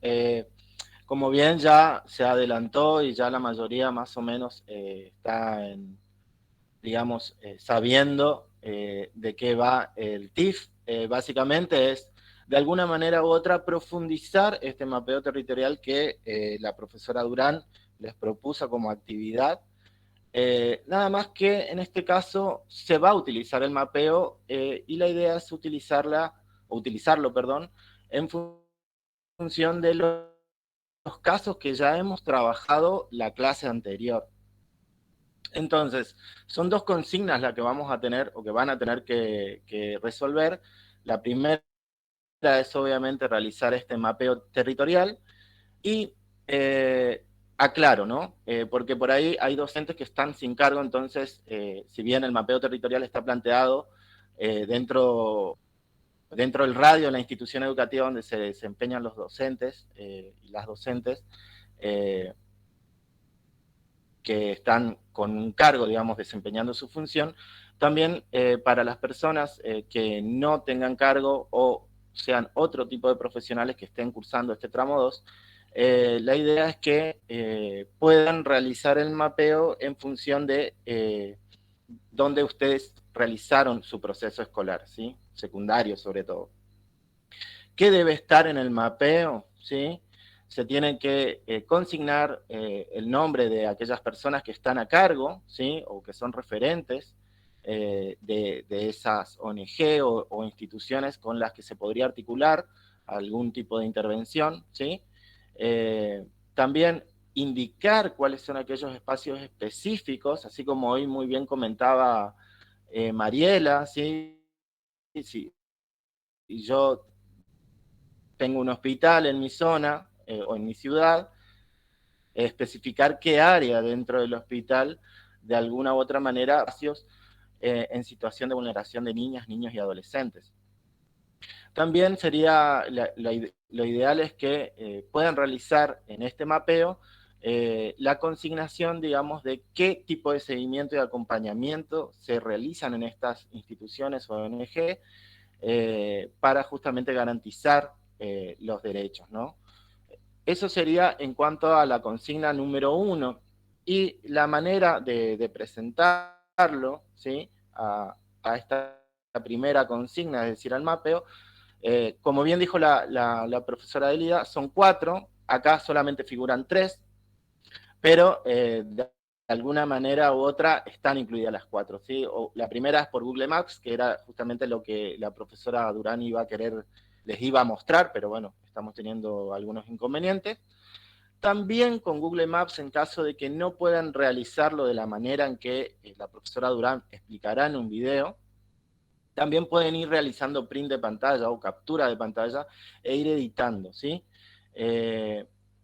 Como bien ya se adelantó y ya la mayoría más o menos está digamos, sabiendo de qué va el TIF, básicamente es de alguna manera u otra profundizar este mapeo territorial que la profesora Durán les propuso como actividad. Nada más que en este caso se va a utilizar el mapeo y la idea es utilizarlo, perdón, en función de los casos que ya hemos trabajado la clase anterior. Entonces, son dos consignas las que vamos a tener o que van a tener que resolver. La primera es obviamente realizar este mapeo territorial y aclaro, ¿no? Porque por ahí hay docentes que están sin cargo, entonces, si bien el mapeo territorial está planteado dentro del radio de la institución educativa donde se desempeñan los docentes y las docentes, que están con un cargo, digamos, desempeñando su función, también para las personas que no tengan cargo o sean otro tipo de profesionales que estén cursando este tramo 2, la idea es que puedan realizar el mapeo en función de dónde ustedes realizaron su proceso escolar, ¿sí? Secundario sobre todo. ¿Qué debe estar en el mapeo? ¿Sí? Se tiene que consignar el nombre de aquellas personas que están a cargo, ¿sí? O que son referentes de esas ONG o instituciones con las que se podría articular algún tipo de intervención, ¿sí? También indicar cuáles son aquellos espacios específicos, así como hoy muy bien comentaba Mariela, ¿sí? Sí. Y yo tengo un hospital en mi zona o en mi ciudad, especificar qué área dentro del hospital, de alguna u otra manera, espacios en situación de vulneración de niñas, niños y adolescentes. También sería, lo ideal es que puedan realizar en este mapeo la consignación, digamos, de qué tipo de seguimiento y acompañamiento se realizan en estas instituciones o ONG para justamente garantizar los derechos, ¿no? Eso sería en cuanto a la consigna número 1. Y la manera de presentarlo, ¿sí? a esta primera consigna, es decir, al mapeo, como bien dijo la profesora Delida, son 4, acá solamente figuran 3, pero de alguna manera u otra están incluidas las 4, ¿sí? La primera es por Google Maps, que era justamente lo que la profesora Durán les iba a mostrar, pero bueno, estamos teniendo algunos inconvenientes. También con Google Maps, en caso de que no puedan realizarlo de la manera en que la profesora Durán explicará en un video, también pueden ir realizando print de pantalla o captura de pantalla e ir editando, ¿sí?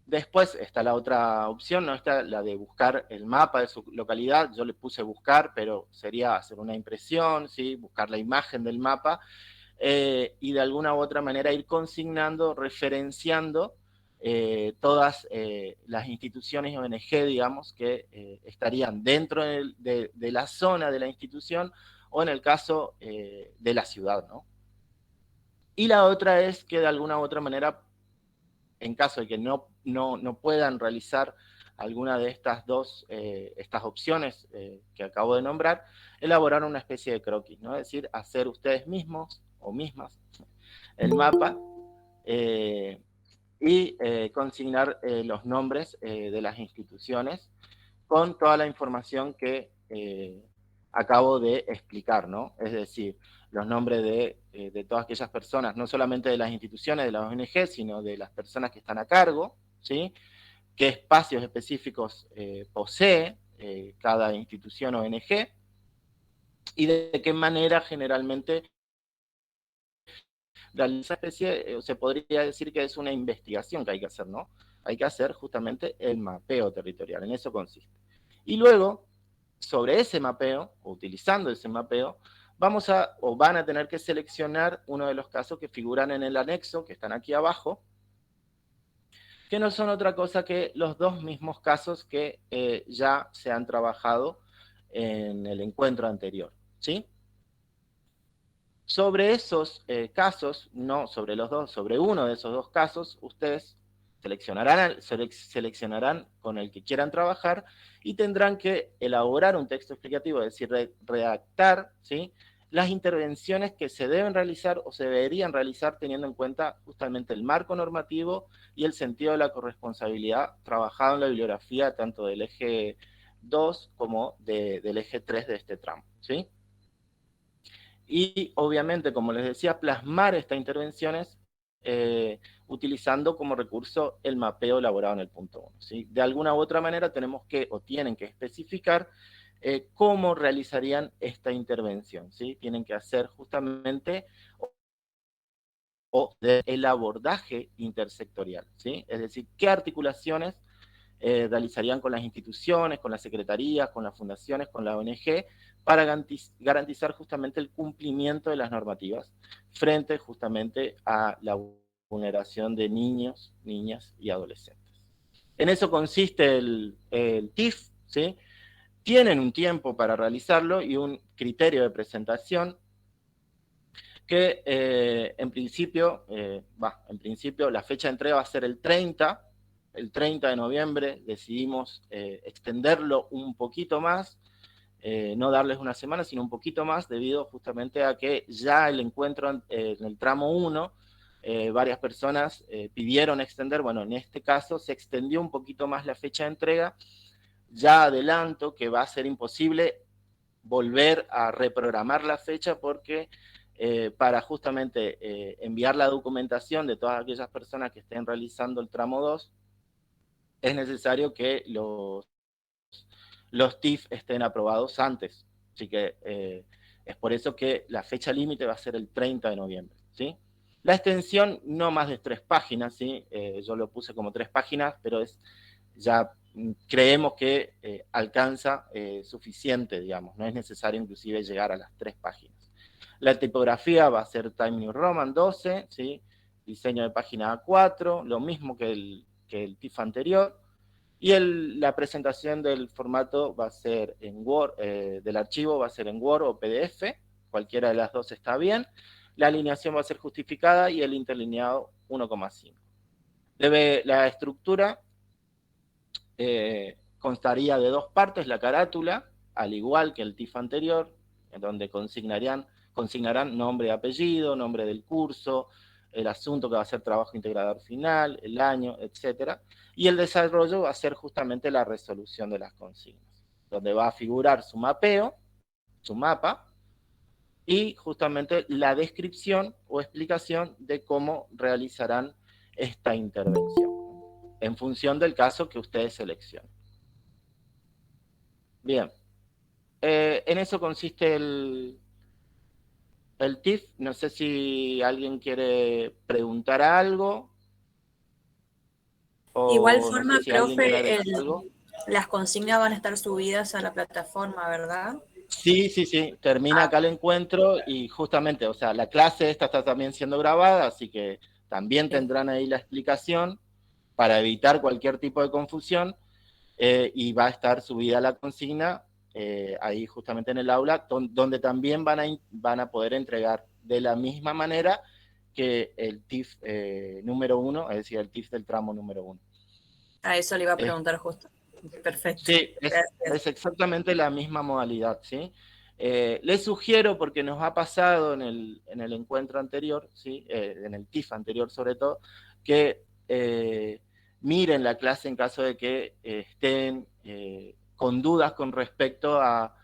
Después está la otra opción, ¿no? Está la de buscar el mapa de su localidad. Yo le puse buscar, pero sería hacer una impresión, ¿sí? Buscar la imagen del mapa y de alguna u otra manera ir consignando, referenciando todas las instituciones ONG, digamos, que estarían dentro de la zona de la institución o en el caso de la ciudad, ¿no? Y la otra es que de alguna u otra manera, en caso de que no puedan realizar alguna de estas estas opciones que acabo de nombrar, elaborar una especie de croquis, ¿no? Es decir, hacer ustedes mismos o mismas el mapa y consignar los nombres de las instituciones con toda la información que acabo de explicar, ¿no? Es decir, los nombres de todas aquellas personas, no solamente de las instituciones, de las ONG, sino de las personas que están a cargo, ¿sí? Qué espacios específicos posee cada institución o ONG, y de qué manera generalmente realiza especie, se podría decir que es una investigación que hay que hacer, ¿no? Hay que hacer justamente el mapeo territorial, en eso consiste. Y luego, sobre ese mapeo, o utilizando ese mapeo, vamos a, o van a tener que seleccionar uno de los casos que figuran en el anexo, que están aquí abajo, que no son otra cosa que los dos mismos casos que ya se han trabajado en el encuentro anterior, ¿sí? Sobre esos casos, no sobre los dos, sobre uno de esos dos casos, ustedes seleccionarán con el que quieran trabajar y tendrán que elaborar un texto explicativo, es decir, redactar, ¿sí?, las intervenciones que se deben realizar o se deberían realizar teniendo en cuenta justamente el marco normativo y el sentido de la corresponsabilidad trabajado en la bibliografía tanto del eje 2 como del eje 3 de este tramo, ¿sí? Y obviamente, como les decía, plasmar estas intervenciones utilizando como recurso el mapeo elaborado en el punto 1. ¿Sí? De alguna u otra manera tenemos que, o tienen que especificar cómo realizarían esta intervención. ¿Sí? Tienen que hacer justamente el abordaje intersectorial. ¿Sí? Es decir, qué articulaciones realizarían con las instituciones, con las secretarías, con las fundaciones, con la ONG, para garantizar justamente el cumplimiento de las normativas frente justamente a la vulneración de niños, niñas y adolescentes. En eso consiste el TIF, ¿sí? Tienen un tiempo para realizarlo y un criterio de presentación que en principio la fecha de entrega va a ser el 30 de noviembre, decidimos extenderlo un poquito más, no darles una semana, sino un poquito más, debido justamente a que ya el encuentro en el tramo 1, varias personas pidieron extender, bueno, en este caso se extendió un poquito más la fecha de entrega. Ya adelanto que va a ser imposible volver a reprogramar la fecha porque para justamente enviar la documentación de todas aquellas personas que estén realizando el tramo 2, es necesario que los TIF estén aprobados antes. Así que es por eso que la fecha límite va a ser el 30 de noviembre. ¿Sí? La extensión no más de 3 páginas, ¿sí? Yo lo puse como 3 páginas, pero ya creemos que alcanza suficiente, digamos. No es necesario inclusive llegar a las 3 páginas. La tipografía va a ser Times New Roman 12, ¿sí? Diseño de página A4, lo mismo que el TIF anterior. Y la presentación del formato va a ser en Word, del archivo va a ser en Word o PDF, cualquiera de las dos está bien. La alineación va a ser justificada y el interlineado 1,5. La estructura constaría de 2 partes, la carátula, al igual que el TIF anterior, en donde consignarán nombre y apellido, nombre del curso, el asunto que va a ser trabajo integrador final, el año, etc. Y el desarrollo va a ser justamente la resolución de las consignas, donde va a figurar su mapeo, su mapa, y justamente la descripción o explicación de cómo realizarán esta intervención, en función del caso que ustedes seleccionen. Bien, en eso consiste el TIF. No sé si alguien quiere preguntar algo. Igual No forma, sé si alguien quiere profe, agregar algo. las consignas van a estar subidas a la plataforma, ¿verdad? Sí, termina acá el encuentro y justamente, o sea, la clase esta está también siendo grabada, así que también tendrán ahí la explicación para evitar cualquier tipo de confusión, y va a estar subida la consigna ahí justamente en el aula, donde también van a poder entregar de la misma manera que el TIF número 1, es decir, el TIF del tramo número 1. A eso le iba a preguntar justo. Perfecto. Sí, es exactamente la misma modalidad, ¿sí? Les sugiero, porque nos ha pasado en el encuentro anterior, ¿sí? En el TIF anterior sobre todo, que miren la clase en caso de que estén con dudas con respecto a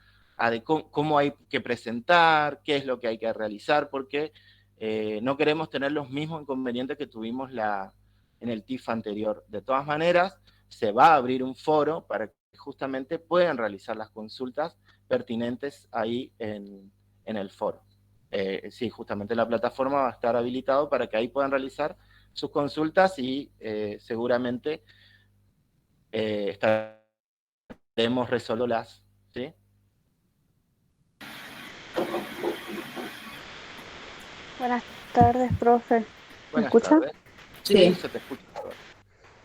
de cómo hay que presentar, qué es lo que hay que realizar, porque no queremos tener los mismos inconvenientes que tuvimos en el TIF anterior. De todas maneras, se va a abrir un foro para que justamente puedan realizar las consultas pertinentes ahí en el foro. Sí, justamente la plataforma va a estar habilitado para que ahí puedan realizar sus consultas y seguramente estaremos resolviéndolas, ¿sí? Buenas tardes, profe. ¿Me Buenas escucha? tardes. Sí, se te escucha.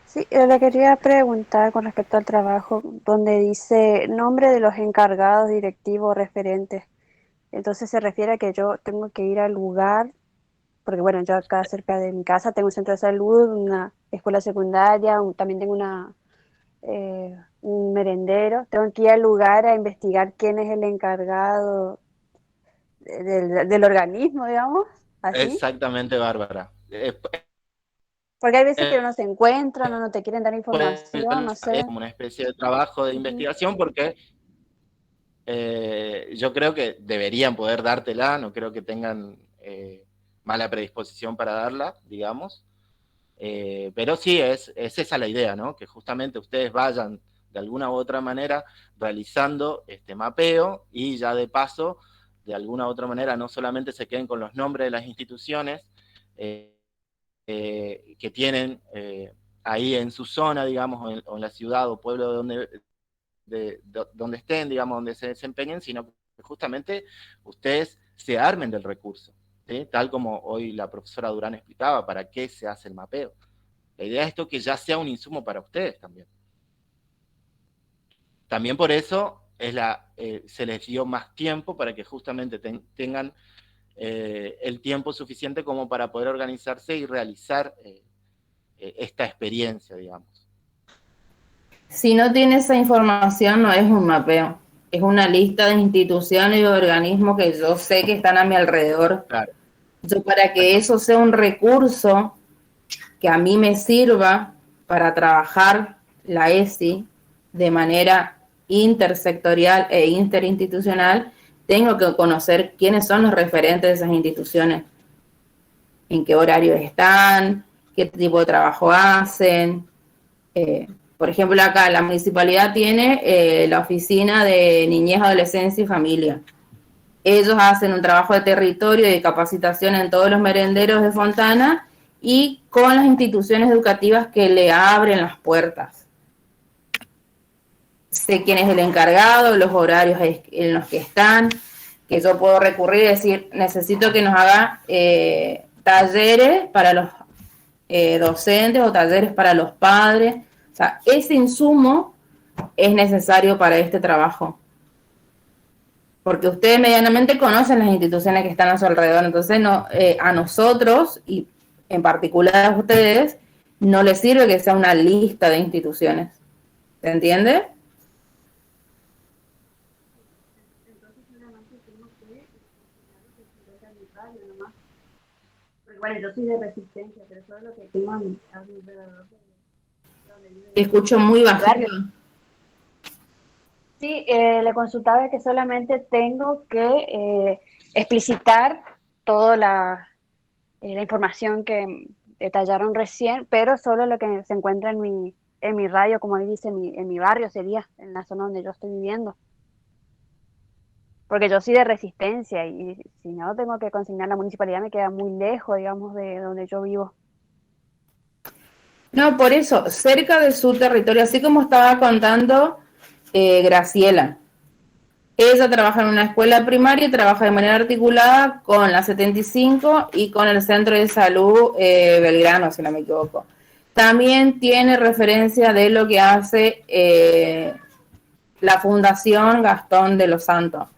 Sí, le quería preguntar con respecto al trabajo, donde dice nombre de los encargados, directivos, referentes. Entonces se refiere a que yo tengo que ir al lugar, porque bueno, yo acá cerca de mi casa tengo un centro de salud, una escuela secundaria, también tengo un merendero. Tengo que ir al lugar a investigar quién es el encargado del organismo, digamos, así. Exactamente, Bárbara. Porque hay veces que no se encuentran o no te quieren dar información, no sé. Es como una especie de trabajo de investigación porque yo creo que deberían poder dártela, no creo que tengan mala predisposición para darla, digamos. Pero sí, es esa la idea, ¿no? Que justamente ustedes vayan de alguna u otra manera realizando este mapeo y ya de paso, de alguna u otra manera, no solamente se queden con los nombres de las instituciones que tienen ahí en su zona, digamos, o en la ciudad o pueblo donde estén, digamos, donde se desempeñen, sino que justamente ustedes se armen del recurso, ¿sí? Tal como hoy la profesora Durán explicaba, para qué se hace el mapeo. La idea es esto que ya sea un insumo para ustedes también. También por eso se les dio más tiempo para que justamente tengan el tiempo suficiente como para poder organizarse y realizar esta experiencia, digamos. Si no tiene esa información, no es un mapeo. Es una lista de instituciones y organismos que yo sé que están a mi alrededor. Claro. Yo, para que eso sea un recurso que a mí me sirva para trabajar la ESI de manera intersectorial e interinstitucional, tengo que conocer quiénes son los referentes de esas instituciones, en qué horario están, qué tipo de trabajo hacen. Por ejemplo, acá la municipalidad tiene la oficina de niñez, adolescencia y familia. Ellos hacen un trabajo de territorio y de capacitación en todos los merenderos de Fontana y con las instituciones educativas que le abren las puertas. Sé quién es el encargado, los horarios en los que están, que yo puedo recurrir y decir, necesito que nos haga talleres para los docentes o talleres para los padres. O sea, ese insumo es necesario para este trabajo. Porque ustedes medianamente conocen las instituciones que están a su alrededor, entonces a nosotros, y en particular a ustedes, no les sirve que sea una lista de instituciones. ¿Se entiende? Bueno, yo soy de Resistencia, pero todo lo que tengo a mi alrededor. Te escucho muy bajito. Sí, le consultaba que solamente tengo que explicitar toda la información que detallaron recién, pero solo lo que se encuentra en mi radio, como dice, en mi barrio sería, en la zona donde yo estoy viviendo. Porque yo soy de Resistencia y si no tengo que consignar, la municipalidad me queda muy lejos, digamos, de donde yo vivo. No, por eso, cerca de su territorio, así como estaba contando Graciela. Ella trabaja en una escuela primaria y trabaja de manera articulada con la 75 y con el Centro de Salud Belgrano, si no me equivoco. También tiene referencia de lo que hace la Fundación Gastón de los Santos.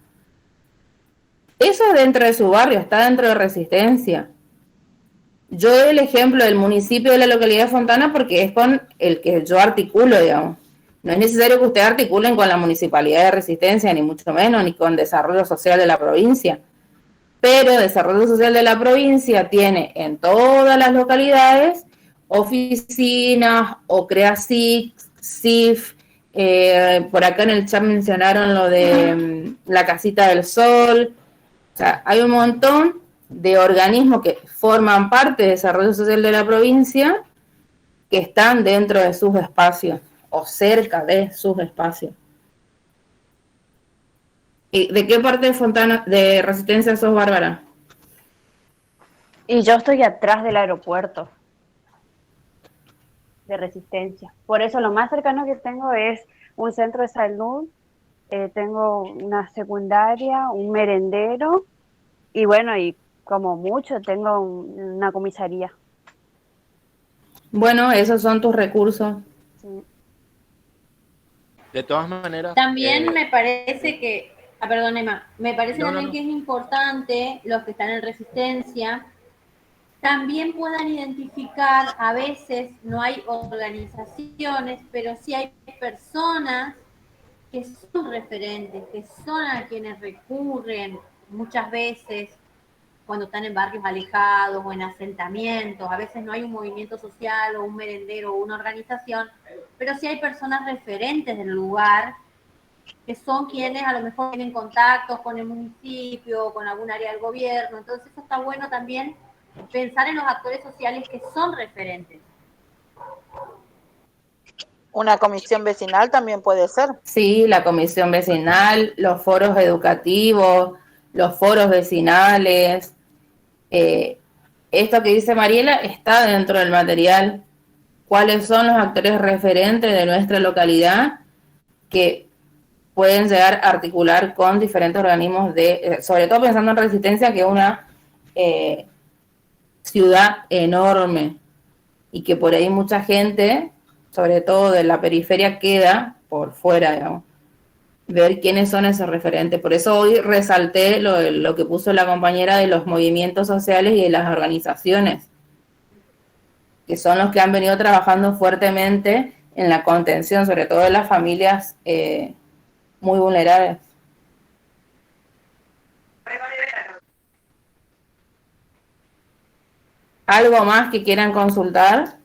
Eso es dentro de su barrio, está dentro de Resistencia. Yo doy el ejemplo del municipio de la localidad de Fontana porque es con el que yo articulo, digamos. No es necesario que ustedes articulen con la Municipalidad de Resistencia, ni mucho menos, ni con Desarrollo Social de la provincia. Pero Desarrollo Social de la provincia tiene en todas las localidades oficinas o CREASIC, CIF, por acá en el chat mencionaron lo de la Casita del Sol. O sea, hay un montón de organismos que forman parte de Desarrollo Social de la provincia que están dentro de sus espacios o cerca de sus espacios. ¿Y de qué parte de Fontana, de Resistencia sos, Bárbara? Y yo estoy atrás del aeropuerto de Resistencia. Por eso lo más cercano que tengo es un centro de salud, tengo una secundaria, un merendero y bueno, y como mucho tengo una comisaría. Bueno, esos son tus recursos. Sí. De todas maneras... También me parece que, perdón, Emma, me parece también no. que es importante los que están en Resistencia también puedan identificar, a veces no hay organizaciones, pero sí hay personas que son referentes, que son a quienes recurren muchas veces cuando están en barrios alejados o en asentamientos. A veces no hay un movimiento social o un merendero o una organización, pero sí hay personas referentes del lugar que son quienes a lo mejor tienen contactos con el municipio, con algún área del gobierno. Entonces eso está bueno también, pensar en los actores sociales que son referentes. Una comisión vecinal también puede ser. Sí, la comisión vecinal, los foros educativos, los foros vecinales. Esto que dice Mariela está dentro del material. ¿Cuáles son los actores referentes de nuestra localidad que pueden llegar a articular con diferentes organismos sobre todo pensando en Resistencia, que es una ciudad enorme y que por ahí mucha gente, sobre todo de la periferia, queda por fuera, digamos, ver quiénes son esos referentes. Por eso hoy resalté lo que puso la compañera de los movimientos sociales y de las organizaciones, que son los que han venido trabajando fuertemente en la contención, sobre todo de las familias muy vulnerables. ¿Algo más que quieran consultar?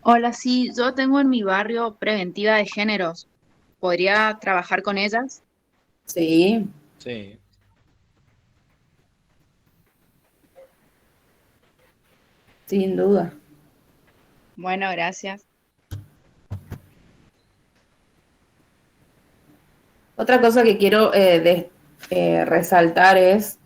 Hola, sí, yo tengo en mi barrio preventiva de géneros. ¿Podría trabajar con ellas? Sí. Sí. Sin duda. Bueno, gracias. Otra cosa que quiero resaltar es,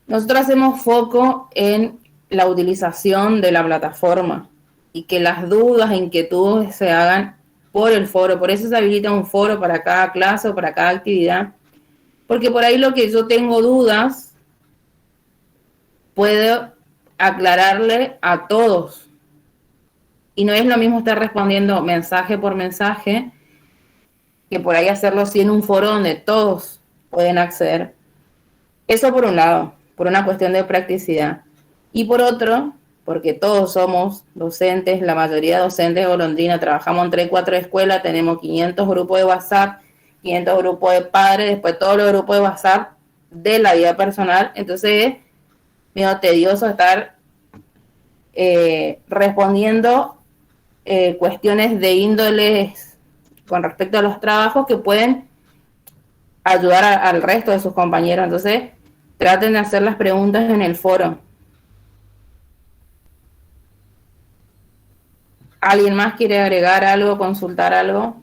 nosotros hacemos foco en la utilización de la plataforma y que las dudas e inquietudes se hagan por el foro. Por eso se habilita un foro para cada clase o para cada actividad. Porque por ahí lo que yo tengo dudas, puedo aclararle a todos. Y no es lo mismo estar respondiendo mensaje por mensaje que por ahí hacerlo así en un foro donde todos pueden acceder. Eso por un lado, por una cuestión de practicidad. Y por otro, porque todos somos docentes, la mayoría docentes de Golondrina, trabajamos en 3, 4 escuelas, tenemos 500 grupos de WhatsApp, 500 grupos de padres, después todos los grupos de WhatsApp de la vida personal. Entonces es medio tedioso estar respondiendo cuestiones de índoles con respecto a los trabajos que pueden ayudar al resto de sus compañeros. Entonces, traten de hacer las preguntas en el foro. ¿Alguien más quiere agregar algo, consultar algo?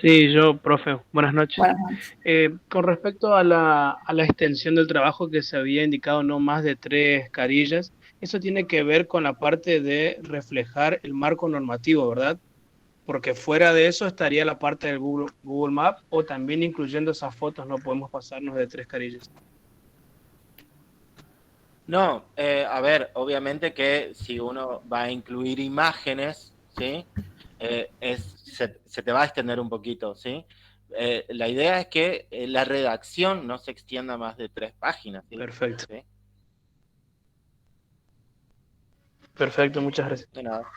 Sí, yo, profe, buenas noches. Buenas noches. Con respecto a la extensión del trabajo que se había indicado no más de 3 carillas, eso tiene que ver con la parte de reflejar el marco normativo, ¿verdad? Porque fuera de eso estaría la parte del Google Maps, o también incluyendo esas fotos no podemos pasarnos de 3 carillas. No, a ver, obviamente que si uno va a incluir imágenes, ¿sí? Se te va a extender un poquito, ¿sí? la idea es que la redacción no se extienda más de 3 páginas. ¿Sí? Perfecto. ¿Sí? Perfecto, muchas gracias. De nada.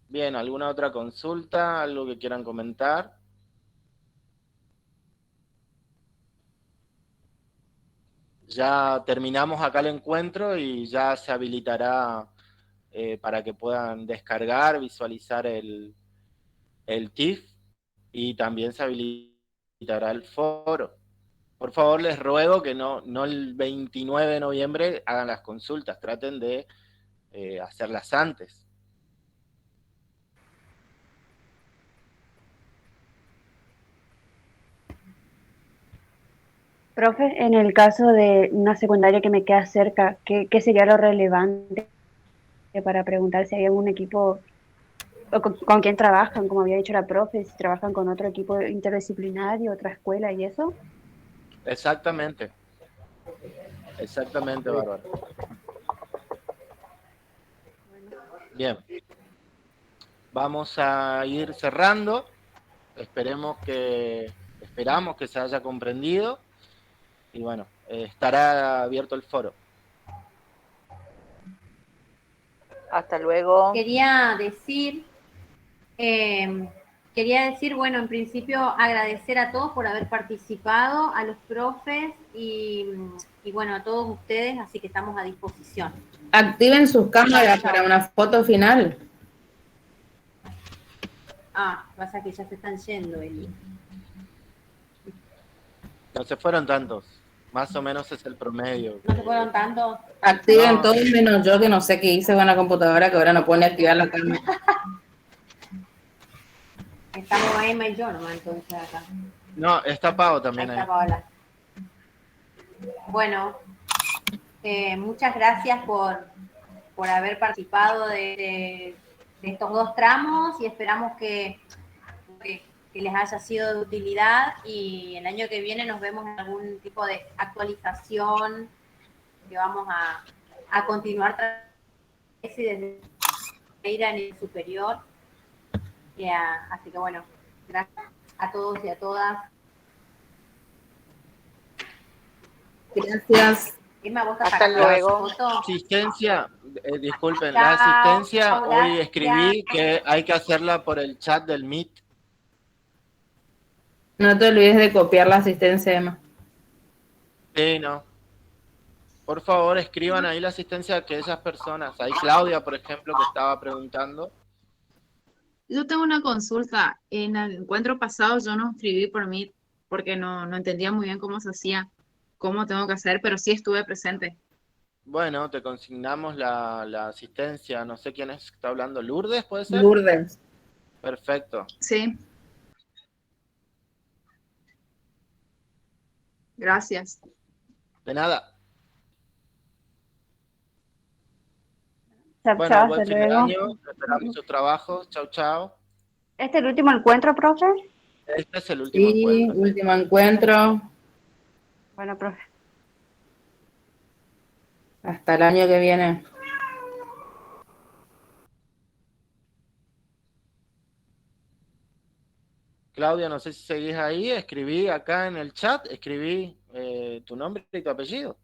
Bien, ¿alguna otra consulta? ¿Algo que quieran comentar? Ya terminamos acá el encuentro y ya se habilitará para que puedan descargar, visualizar el TIFF y también se habilitará el foro. Por favor, les ruego que no el 29 de noviembre hagan las consultas, traten de hacerlas antes. Profe, en el caso de una secundaria que me queda cerca, ¿qué sería lo relevante para preguntar si hay algún equipo o con quién trabajan, como había dicho la profe, si trabajan con otro equipo interdisciplinario, otra escuela y eso? Exactamente, Bárbara. Bien, vamos a ir cerrando. Esperamos que se haya comprendido y bueno, estará abierto el foro. Hasta luego. Quería decir, bueno, en principio agradecer a todos por haber participado, a los profes y bueno, a todos ustedes, así que estamos a disposición. Activen sus cámaras para una foto final. Pasa que ya se están yendo, Eli. No se fueron tantos, más o menos es el promedio. ¿No se fueron tantos? Activen todos menos yo, que no sé qué hice con la computadora, que ahora no pueden activar la cámara. Estamos Emma y yo nomás entonces acá. No, está Pau también ahí. Está Paola. Bueno, muchas gracias por haber participado de estos 2 tramos y esperamos que les haya sido de utilidad y el año que viene nos vemos en algún tipo de actualización que vamos a continuar desde ir a nivel superior. Así que bueno, gracias a todos y a todas. Gracias. Emma, ¿vos Hasta luego. La asistencia, disculpen, Chao, la asistencia chao, hoy gracias. escribí que hay que hacerla por el chat del Meet. No te olvides de copiar la asistencia, Emma. Sí, no. Por favor, escriban ahí la asistencia de aquellas personas. Ahí Claudia, por ejemplo, que estaba preguntando. Yo tengo una consulta. En el encuentro pasado yo no escribí por mí porque no entendía muy bien cómo se hacía, cómo tengo que hacer, pero sí estuve presente. Bueno, te consignamos la asistencia. No sé quién está hablando. ¿Lourdes, puede ser? Lourdes. Perfecto. Sí. Gracias. De nada. Chao, Bueno, chao, buen hasta fin de luego. año. Esperamos sus trabajos. Chau, chau. ¿Este es el último encuentro, profe? Este es el último Sí, encuentro. último encuentro. Bueno, profe. Hasta el año que viene. Claudia, no sé si seguís ahí. Escribí acá en el chat. Escribí tu nombre y tu apellido.